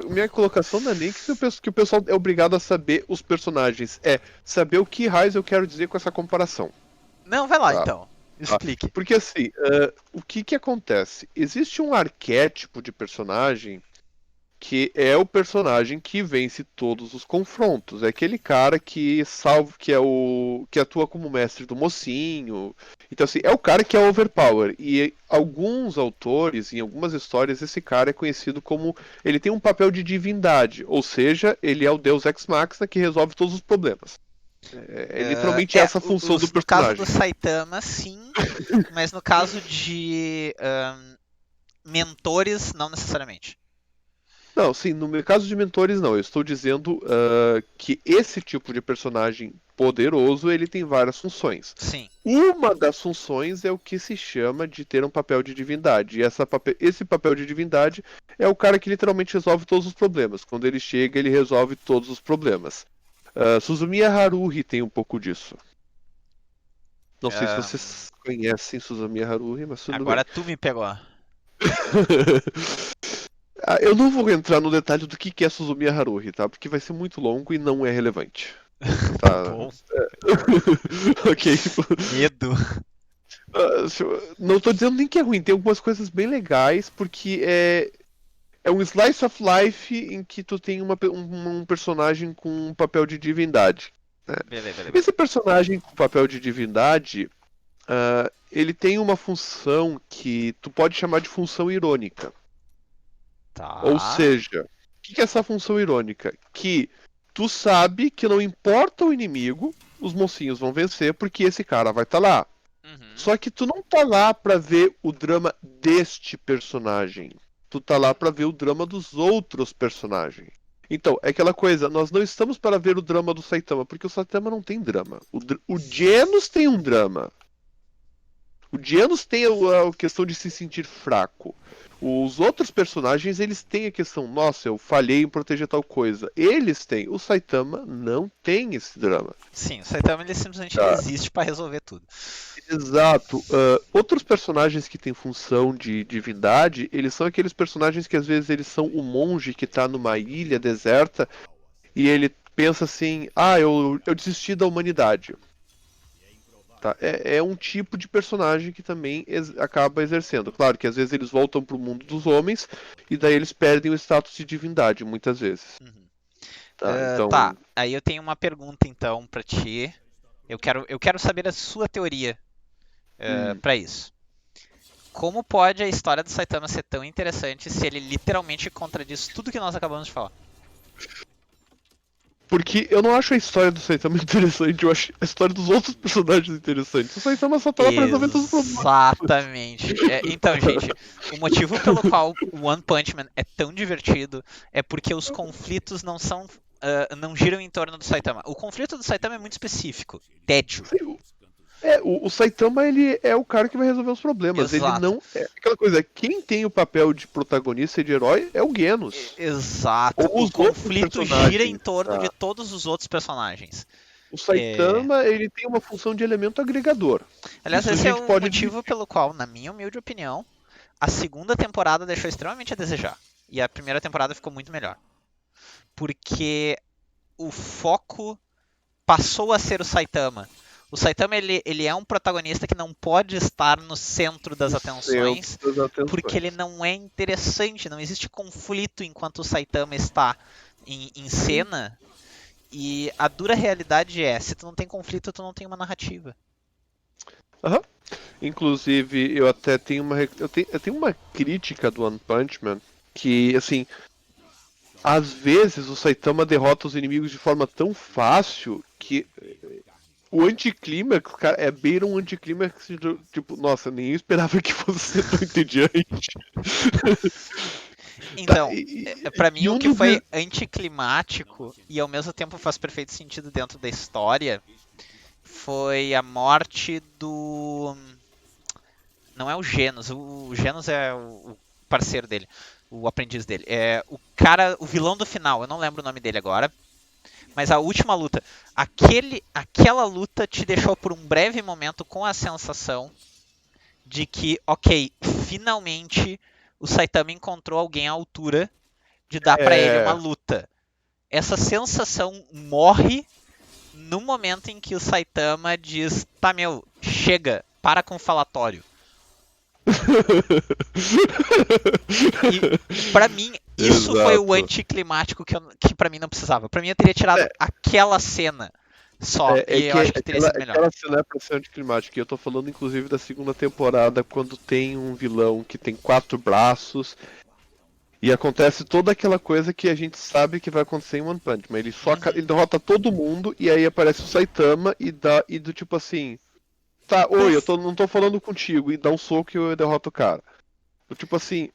[SPEAKER 2] minha colocação não é nem que o pessoal é obrigado a saber os personagens, é saber o que raios eu quero dizer com essa comparação.
[SPEAKER 1] Não, vai lá então, explique.
[SPEAKER 2] Porque assim, o que acontece? Existe um arquétipo de personagem porque é o personagem que vence todos os confrontos. É aquele cara que salva, que é o que atua como mestre do mocinho. Então assim, é o cara que é overpower. E alguns autores, em algumas histórias, esse cara é conhecido como ele tem um papel de divindade, ou seja, ele é o Deus Ex Machina que resolve todos os problemas. É literalmente essa a função do
[SPEAKER 1] No caso do
[SPEAKER 2] personagem.
[SPEAKER 1] Saitama, sim, mas no caso de mentores, não necessariamente.
[SPEAKER 2] Não, sim, no meu caso de mentores, não. Eu estou dizendo que esse tipo de personagem poderoso, ele tem várias funções.
[SPEAKER 1] Sim.
[SPEAKER 2] Uma das funções é o que se chama de ter um papel de divindade. E esse papel de divindade é o cara que literalmente resolve todos os problemas. Quando ele chega, ele resolve todos os problemas. Suzumiya Haruhi tem um pouco disso. Não sei se vocês conhecem Suzumiya Haruhi, mas tudo bem.
[SPEAKER 1] Agora tu me pegou.
[SPEAKER 2] Eu não vou entrar no detalhe do que é Suzumiya Haruhi, tá? Porque vai ser muito longo e não é relevante.
[SPEAKER 1] Tá
[SPEAKER 2] Tá.
[SPEAKER 1] bom.
[SPEAKER 2] Ok.
[SPEAKER 1] Medo.
[SPEAKER 2] Não tô dizendo nem que é ruim, tem algumas coisas bem legais, porque é um slice of life em que tu tem um personagem com um papel de divindade. Né?
[SPEAKER 1] Beleza.
[SPEAKER 2] Esse personagem com papel de divindade, ele tem uma função que tu pode chamar de função irônica. Ou
[SPEAKER 1] Tá.
[SPEAKER 2] seja, o que é essa função irônica? Que tu sabe que não importa o inimigo, os mocinhos vão vencer porque esse cara vai estar lá.
[SPEAKER 1] Uhum.
[SPEAKER 2] Só que tu não tá lá pra ver o drama deste personagem. Tu tá lá pra ver o drama dos outros personagens. Então, é aquela coisa, nós não estamos para ver o drama do Saitama, porque o Saitama não tem drama. O Genos tem um drama. O Genos tem a questão de se sentir fraco. Os outros personagens, eles têm a questão, nossa, eu falhei em proteger tal coisa. Eles têm. O Saitama não tem esse drama.
[SPEAKER 1] Sim, o Saitama ele simplesmente
[SPEAKER 2] Tá.
[SPEAKER 1] existe pra resolver tudo.
[SPEAKER 2] Exato. Outros personagens que têm função de divindade, eles são aqueles personagens que às vezes eles são o monge que tá numa ilha deserta e ele pensa assim, eu desisti da humanidade. Tá? É um tipo de personagem que também acaba exercendo. Claro que às vezes eles voltam pro mundo dos homens e daí eles perdem o status de divindade, muitas vezes.
[SPEAKER 1] Uhum.
[SPEAKER 2] Tá,
[SPEAKER 1] Tá,
[SPEAKER 2] então.
[SPEAKER 1] aí eu tenho uma pergunta então pra ti. Eu quero saber a sua teoria pra isso. Como pode a história do Saitama ser tão interessante se ele literalmente contradiz tudo que nós acabamos de falar?
[SPEAKER 2] Porque eu não acho a história do Saitama interessante, eu acho a história dos outros personagens interessantes. O Saitama só tá lá pra resolver todos os problemas.
[SPEAKER 1] Exatamente. Então, gente, o motivo pelo qual o One Punch Man é tão divertido é porque os conflitos não giram em torno do Saitama. O conflito do Saitama é muito específico. Tédio.
[SPEAKER 2] O Saitama, ele é o cara que vai resolver os problemas. Ele
[SPEAKER 1] Exato.
[SPEAKER 2] não. É aquela coisa, quem tem o papel de protagonista e de herói é o Genos.
[SPEAKER 1] Exato.
[SPEAKER 2] Ou
[SPEAKER 1] O
[SPEAKER 2] os outros
[SPEAKER 1] conflito
[SPEAKER 2] personagens,
[SPEAKER 1] gira em torno
[SPEAKER 2] tá?
[SPEAKER 1] de todos os outros personagens.
[SPEAKER 2] O Saitama, ele tem uma função de elemento agregador.
[SPEAKER 1] Aliás,
[SPEAKER 2] Isso a
[SPEAKER 1] esse é
[SPEAKER 2] gente
[SPEAKER 1] o
[SPEAKER 2] pode
[SPEAKER 1] motivo pelo qual, na minha humilde opinião, a segunda temporada deixou extremamente a desejar. E a primeira temporada ficou muito melhor. Porque o foco passou a ser o Saitama. O Saitama ele é um protagonista que não pode estar no centro das atenções, porque ele não é interessante, não existe conflito enquanto o Saitama está em cena. E a dura realidade é, se tu não tem conflito, tu não tem uma narrativa.
[SPEAKER 2] Aham. Inclusive, eu até tenho eu tenho uma crítica do One Punch Man que, assim, às vezes o Saitama derrota os inimigos de forma tão fácil que o anticlímax, cara, beira um anticlímax, tipo, nossa, nem eu esperava que fosse tão entediante.
[SPEAKER 1] Então, pra mim o que
[SPEAKER 2] dos
[SPEAKER 1] foi anticlimático e ao mesmo tempo faz perfeito sentido dentro da história foi a morte do... Não é o Genos, o Genos é o parceiro dele, o aprendiz dele. É o cara, o vilão do final, eu não lembro o nome dele agora. Mas a última luta, aquela luta te deixou por um breve momento com a sensação de que, ok, finalmente o Saitama encontrou alguém à altura de dar pra ele uma luta. Essa sensação morre no momento em que o Saitama diz, tá meu, chega, para com o falatório. E pra mim, Isso foi o
[SPEAKER 2] Exato.
[SPEAKER 1] anticlimático que pra mim não precisava. Pra mim eu teria tirado
[SPEAKER 2] É,
[SPEAKER 1] aquela cena só, e eu
[SPEAKER 2] que
[SPEAKER 1] acho que teria
[SPEAKER 2] aquela,
[SPEAKER 1] sido melhor.
[SPEAKER 2] aquela cena é pra ser anticlimática. E eu tô falando, inclusive, da segunda temporada, quando tem um vilão que tem 4 braços e acontece toda aquela coisa que a gente sabe que vai acontecer em One Punch Man. Ele
[SPEAKER 1] Uhum.
[SPEAKER 2] derrota todo mundo e aí aparece o Saitama e do tipo assim. Tá, oi,
[SPEAKER 1] Mas,
[SPEAKER 2] não tô falando contigo, e dá um soco e eu derroto o cara. Do tipo assim,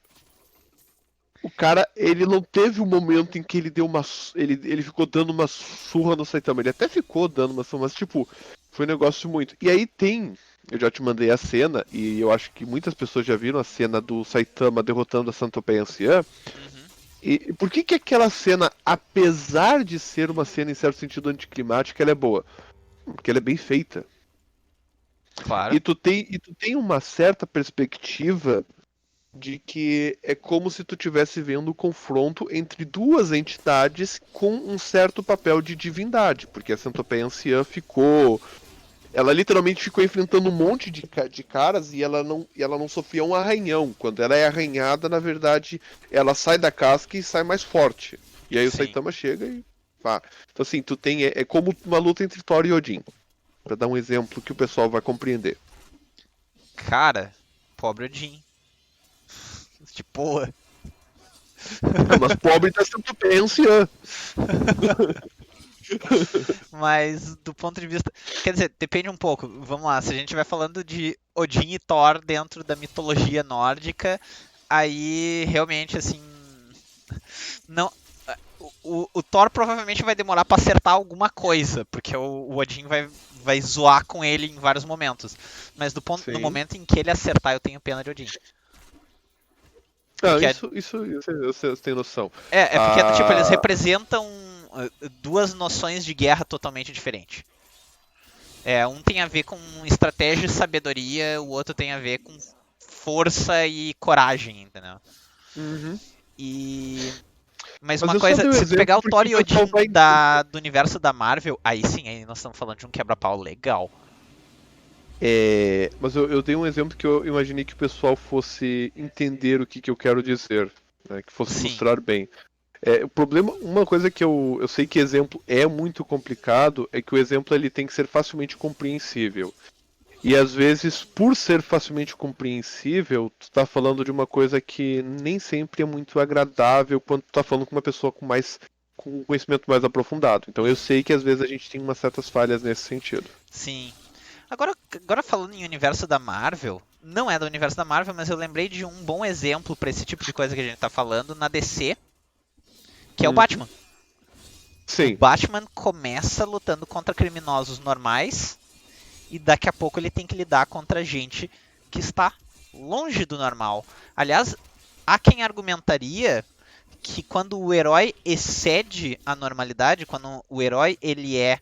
[SPEAKER 2] o cara, ele não teve um momento em que ele deu uma. Ele ficou dando uma surra no Saitama. Ele até ficou dando uma surra, mas tipo, foi um negócio muito. E aí tem. Eu já te mandei a cena, e eu acho que muitas pessoas já viram a cena do Saitama derrotando a Santopeia Anciã.
[SPEAKER 1] uhum,
[SPEAKER 2] E por que aquela cena, apesar de ser uma cena em certo sentido anticlimática, ela é boa? Porque ela é bem feita.
[SPEAKER 1] claro.
[SPEAKER 2] E tu tem uma certa perspectiva de que é como se tu estivesse vendo o confronto entre duas entidades com um certo papel de divindade, porque a Centopeia Anciã ficou. Ela literalmente ficou enfrentando um monte de caras e ela não sofria um arranhão. Quando ela é arranhada, na verdade, ela sai da casca e sai mais forte. E aí o
[SPEAKER 1] Sim.
[SPEAKER 2] Saitama chega e pá. Então assim, tu tem. É como uma luta entre Thor e Odin. Pra dar um exemplo que o pessoal vai compreender.
[SPEAKER 1] Cara, pobre Odin. De boa.
[SPEAKER 2] É, mas pobre da Centopeia Anciã.
[SPEAKER 1] Mas do ponto de vista. Quer dizer, depende um pouco. Vamos lá, se a gente estiver falando de Odin e Thor dentro da mitologia nórdica, aí realmente assim. Não. O Thor provavelmente vai demorar pra acertar alguma coisa, porque o Odin vai zoar com ele em vários momentos. Mas no
[SPEAKER 2] Sim.
[SPEAKER 1] momento em que ele acertar, eu tenho pena de Odin.
[SPEAKER 2] Não,
[SPEAKER 1] Porque
[SPEAKER 2] você tem noção.
[SPEAKER 1] é porque tipo, eles
[SPEAKER 2] Ah,
[SPEAKER 1] representam duas noções de guerra totalmente diferentes. Um tem a ver com estratégia e sabedoria, o outro tem a ver com força e coragem, entendeu?
[SPEAKER 2] uhum.
[SPEAKER 1] E mas
[SPEAKER 2] Mas
[SPEAKER 1] uma
[SPEAKER 2] eu só
[SPEAKER 1] coisa,
[SPEAKER 2] dei o
[SPEAKER 1] se tu pegar
[SPEAKER 2] exemplo
[SPEAKER 1] o
[SPEAKER 2] porque
[SPEAKER 1] Thor
[SPEAKER 2] o
[SPEAKER 1] e
[SPEAKER 2] pessoal
[SPEAKER 1] Odin
[SPEAKER 2] vai.
[SPEAKER 1] do universo da Marvel, aí sim, aí nós estamos falando de um quebra-pau legal.
[SPEAKER 2] Mas eu dei um exemplo que eu imaginei que o pessoal fosse entender o que eu quero dizer, né, que fosse
[SPEAKER 1] Sim,
[SPEAKER 2] ilustrar bem. O problema, uma coisa que eu sei que exemplo é muito complicado, é que o exemplo ele tem que ser facilmente compreensível. E às vezes, por ser facilmente compreensível, tu tá falando de uma coisa que nem sempre é muito agradável quando tu tá falando com uma pessoa com um conhecimento mais aprofundado. Então eu sei que às vezes a gente tem umas certas falhas nesse sentido.
[SPEAKER 1] sim. Agora falando em universo da Marvel, não é do universo da Marvel, mas eu lembrei de um bom exemplo para esse tipo de coisa que a gente tá falando na DC, que é o
[SPEAKER 2] Uhum.
[SPEAKER 1] Batman. O
[SPEAKER 2] Sim.
[SPEAKER 1] Batman começa lutando contra criminosos normais e daqui a pouco ele tem que lidar contra gente que está longe do normal. Aliás, há quem argumentaria que quando o herói excede a normalidade, quando o herói ele é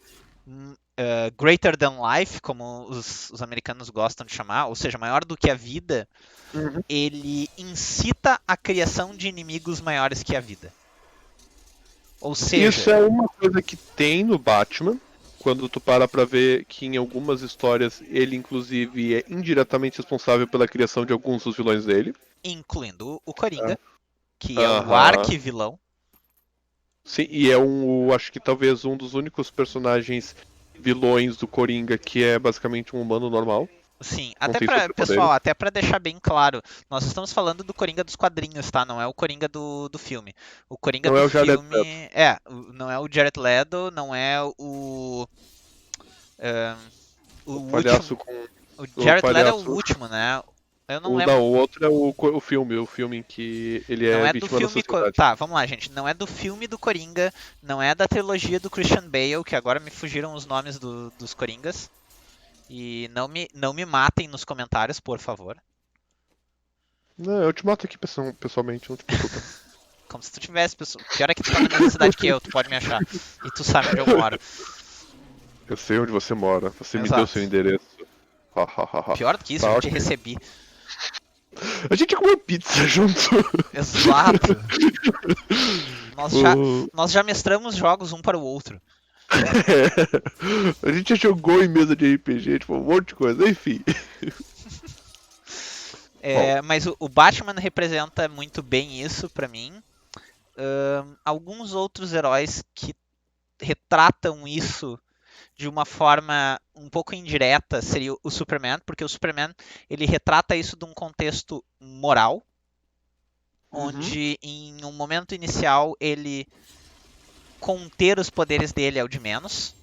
[SPEAKER 1] greater than life, como os americanos gostam de chamar, ou seja, maior do que a vida,
[SPEAKER 2] Uhum.
[SPEAKER 1] ele incita a criação de inimigos maiores que a vida. Ou
[SPEAKER 2] Isso
[SPEAKER 1] seja,
[SPEAKER 2] é uma coisa que tem no Batman. Quando tu para pra ver que em algumas histórias ele inclusive é indiretamente responsável pela criação de alguns dos vilões dele.
[SPEAKER 1] incluindo o Coringa,
[SPEAKER 2] Tá?
[SPEAKER 1] que é o
[SPEAKER 2] Aham.
[SPEAKER 1] arquivilão.
[SPEAKER 2] Sim, e acho que talvez um dos únicos personagens vilões do Coringa que é basicamente um humano normal,
[SPEAKER 1] Sim,
[SPEAKER 2] não
[SPEAKER 1] até
[SPEAKER 2] tem
[SPEAKER 1] pra, pessoal,
[SPEAKER 2] superpoderes.
[SPEAKER 1] até para deixar bem claro, nós estamos falando do Coringa dos quadrinhos, tá? Não é o Coringa do filme. O Coringa
[SPEAKER 2] Não
[SPEAKER 1] do
[SPEAKER 2] é o Jared Leto.
[SPEAKER 1] filme não é o Jared Leto, não é é, o
[SPEAKER 2] O
[SPEAKER 1] último.
[SPEAKER 2] palhaço com
[SPEAKER 1] O
[SPEAKER 2] o
[SPEAKER 1] Jared Leto é o
[SPEAKER 2] palhaço.
[SPEAKER 1] último, né? Eu não
[SPEAKER 2] O
[SPEAKER 1] lembro.
[SPEAKER 2] não, o outro é o filme em que ele
[SPEAKER 1] Não
[SPEAKER 2] é
[SPEAKER 1] é do
[SPEAKER 2] vítima da
[SPEAKER 1] filme.
[SPEAKER 2] sociedade.
[SPEAKER 1] Tá, vamos lá, gente. Não é do filme do Coringa, não é da trilogia do Christian Bale, que agora me fugiram os nomes dos Coringas. E não me matem nos comentários, por favor.
[SPEAKER 2] Não, eu te mato aqui pessoalmente, não te preocupa.
[SPEAKER 1] Como se tu tivesse, pessoal. Pior é que tu tá na mesma cidade que eu, tu pode me achar. E tu sabe onde eu moro.
[SPEAKER 2] Eu sei onde você mora, você me deu seu
[SPEAKER 1] Exato.
[SPEAKER 2] endereço. Ha, ha, ha, ha.
[SPEAKER 1] Pior do que isso, eu
[SPEAKER 2] Tá,
[SPEAKER 1] já te
[SPEAKER 2] ok.
[SPEAKER 1] recebi.
[SPEAKER 2] A gente comeu pizza junto.
[SPEAKER 1] Exato. Nós já,
[SPEAKER 2] O-
[SPEAKER 1] nós já mestramos jogos um para o outro.
[SPEAKER 2] A gente já jogou em mesa de RPG, tipo, um monte de coisa, enfim. Bom,
[SPEAKER 1] Mas o Batman representa muito bem isso pra mim. alguns outros heróis que retratam isso de uma forma um pouco indireta seria o Superman, porque o Superman ele retrata isso de um contexto moral,
[SPEAKER 2] Uhum.
[SPEAKER 1] onde em um momento inicial ele conter os poderes dele é o de menos.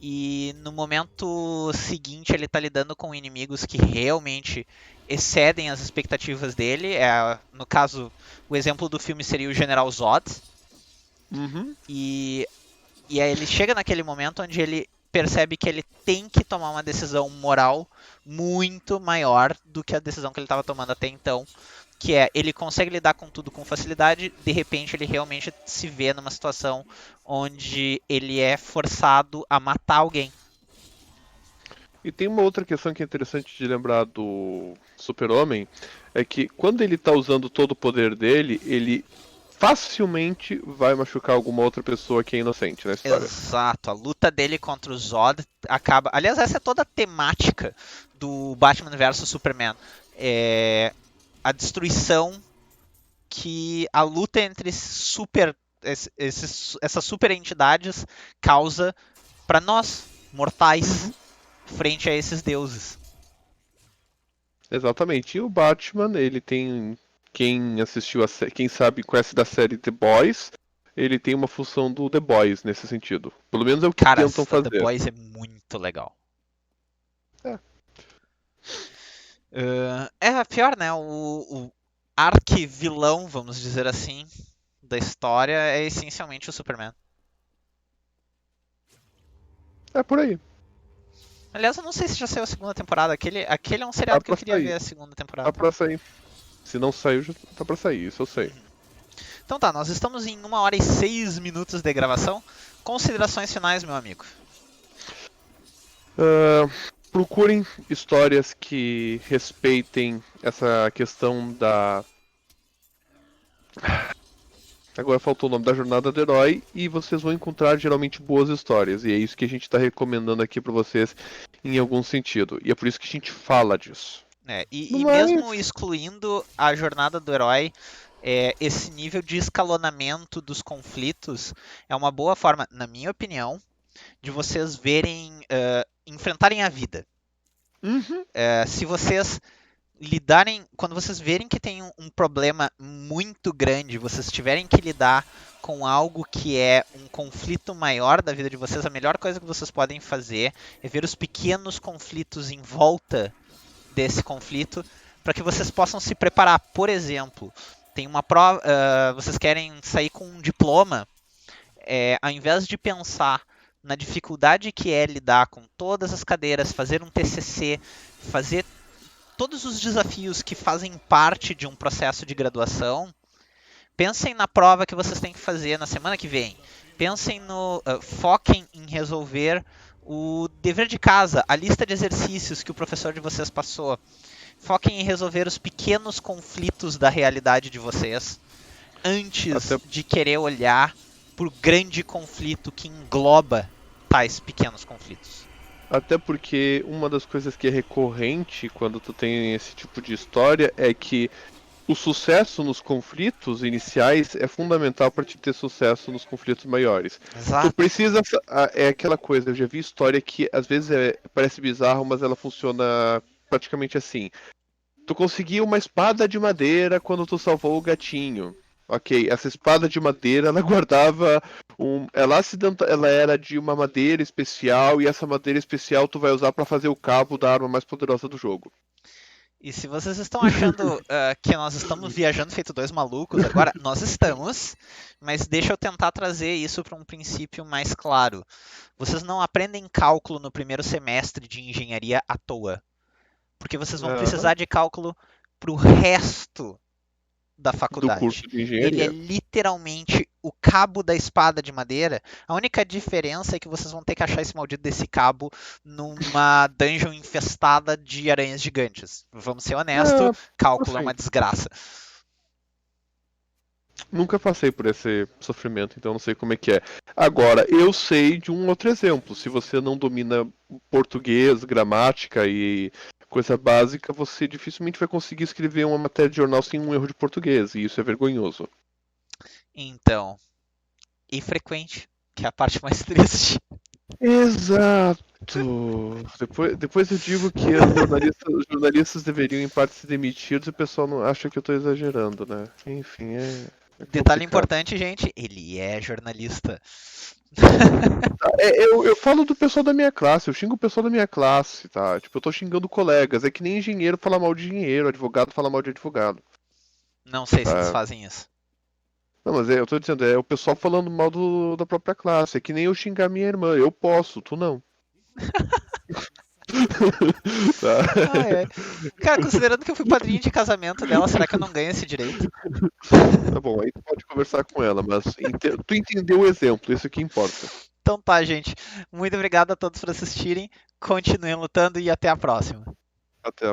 [SPEAKER 1] E no momento seguinte ele está lidando com inimigos que realmente excedem as expectativas dele. No caso, o exemplo do filme seria o General Zod.
[SPEAKER 2] Uhum.
[SPEAKER 1] E, e aí ele chega naquele momento onde ele percebe que ele tem que tomar uma decisão moral muito maior do que a decisão que ele estava tomando até então, que é ele consegue lidar com tudo com facilidade, de repente ele realmente se vê numa situação onde ele é forçado a matar alguém.
[SPEAKER 2] E tem uma outra questão que é interessante de lembrar do Super-Homem, é que quando ele tá usando todo o poder dele, ele facilmente vai machucar alguma outra pessoa que é inocente na história.
[SPEAKER 1] Exato, a luta dele contra o Zod acaba. Aliás, essa é toda a temática do Batman vs Superman. É a destruição que a luta entre essas super entidades causa para nós, mortais,
[SPEAKER 2] Uhum.
[SPEAKER 1] frente a esses deuses.
[SPEAKER 2] Exatamente. E o Batman, ele tem. Quem assistiu quem sabe, conhece da série The Boys, ele tem uma função do The Boys nesse sentido. Pelo menos é o que
[SPEAKER 1] Cara,
[SPEAKER 2] tentam
[SPEAKER 1] essa The
[SPEAKER 2] fazer.
[SPEAKER 1] Boys é muito legal.
[SPEAKER 2] É,
[SPEAKER 1] Pior, né? O arqui-vilão, vamos dizer assim, da história é essencialmente o Superman.
[SPEAKER 2] é por aí.
[SPEAKER 1] Aliás, eu não sei se já saiu a segunda temporada. Aquele é um
[SPEAKER 2] Tá
[SPEAKER 1] seriado que eu
[SPEAKER 2] pra
[SPEAKER 1] queria ver
[SPEAKER 2] sair.
[SPEAKER 1] a segunda
[SPEAKER 2] Tá
[SPEAKER 1] temporada.
[SPEAKER 2] pra sair. Se não saiu, já tá pra sair, isso eu sei.
[SPEAKER 1] Uhum. Então tá, nós estamos em 1 hora e 6 minutos de gravação. Considerações finais, meu amigo.
[SPEAKER 2] Ah, procurem histórias que respeitem essa questão da. Agora faltou o nome da jornada do herói e vocês vão encontrar geralmente boas histórias. E é isso que a gente está recomendando aqui para vocês em algum sentido. E é por isso que a gente fala disso. No
[SPEAKER 1] E mesmo
[SPEAKER 2] mais,
[SPEAKER 1] excluindo a jornada do herói, esse nível de escalonamento dos conflitos é uma boa forma, na minha opinião, de vocês verem, enfrentarem a vida.
[SPEAKER 2] uhum,
[SPEAKER 1] Se vocês lidarem, quando vocês verem que tem um problema muito grande, vocês tiverem que lidar com algo que é um conflito maior da vida de vocês, a melhor coisa que vocês podem fazer é ver os pequenos conflitos em volta desse conflito para que vocês possam se preparar. Por exemplo, tem uma prova, vocês querem sair com um diploma, ao invés de pensar na dificuldade que é lidar com todas as cadeiras, fazer um TCC, fazer todos os desafios que fazem parte de um processo de graduação, pensem na prova que vocês têm que fazer na semana que vem. Pensem no. Foquem em resolver o dever de casa, a lista de exercícios que o professor de vocês passou. Foquem em resolver os pequenos conflitos da realidade de vocês antes
[SPEAKER 2] até,
[SPEAKER 1] de querer olhar para o grande conflito que engloba tais pequenos conflitos.
[SPEAKER 2] até porque uma das coisas que é recorrente quando tu tem esse tipo de história é que o sucesso nos conflitos iniciais é fundamental para te ter sucesso nos conflitos maiores. Tu
[SPEAKER 1] Exato.
[SPEAKER 2] precisa. É aquela coisa, eu já vi história que às vezes parece bizarro, mas ela funciona praticamente assim. Tu conseguiu uma espada de madeira quando tu salvou o gatinho. Ok, essa espada de madeira, ela guardava ela era de uma madeira especial e essa madeira especial tu vai usar para fazer o cabo da arma mais poderosa do jogo.
[SPEAKER 1] E se vocês estão achando que nós estamos viajando feito dois malucos agora, nós estamos, mas deixa eu tentar trazer isso para um princípio mais claro. Vocês não aprendem cálculo no primeiro semestre de engenharia à toa, porque vocês vão
[SPEAKER 2] Aham.
[SPEAKER 1] precisar de cálculo para o resto da
[SPEAKER 2] Do
[SPEAKER 1] faculdade.
[SPEAKER 2] curso de
[SPEAKER 1] Ele é
[SPEAKER 2] engenharia.
[SPEAKER 1] literalmente o cabo da espada de madeira. A única diferença é que vocês vão ter que achar esse maldito desse cabo numa dungeon infestada de aranhas gigantes. Vamos ser honestos,
[SPEAKER 2] É,
[SPEAKER 1] cálculo é
[SPEAKER 2] assim,
[SPEAKER 1] uma desgraça.
[SPEAKER 2] nunca passei por esse sofrimento, então não sei como é que é. Agora, eu sei de um outro exemplo. Se você não domina português, gramática e coisa básica, você dificilmente vai conseguir escrever uma matéria de jornal sem um erro de português, e isso é vergonhoso.
[SPEAKER 1] Então, e frequente, que é a parte mais triste.
[SPEAKER 2] Exato. Depois eu digo que os jornalistas deveriam, em parte, ser demitidos e o pessoal não acha que eu tô exagerando, né? Enfim, é
[SPEAKER 1] Detalhe
[SPEAKER 2] complicado.
[SPEAKER 1] importante, gente, ele é jornalista.
[SPEAKER 2] Eu falo do pessoal da minha classe, eu xingo o pessoal da minha classe, tá? Tipo, eu tô xingando colegas. É que nem engenheiro fala mal de engenheiro, advogado fala mal de advogado,
[SPEAKER 1] Não sei se eles
[SPEAKER 2] tá?
[SPEAKER 1] fazem isso.
[SPEAKER 2] Não, mas eu tô dizendo, é o pessoal falando mal da própria classe. É que nem eu xingar minha irmã. Eu posso, tu não. Tá?
[SPEAKER 1] Ai, ai. Cara, considerando que eu fui padrinho de casamento dela, será que eu não ganho esse direito?
[SPEAKER 2] Tá bom, aí tu pode conversar com ela, mas tu entendeu o exemplo, isso que importa.
[SPEAKER 1] Então tá, gente. Muito obrigado a todos por assistirem. Continuem lutando e até a próxima.
[SPEAKER 2] Até a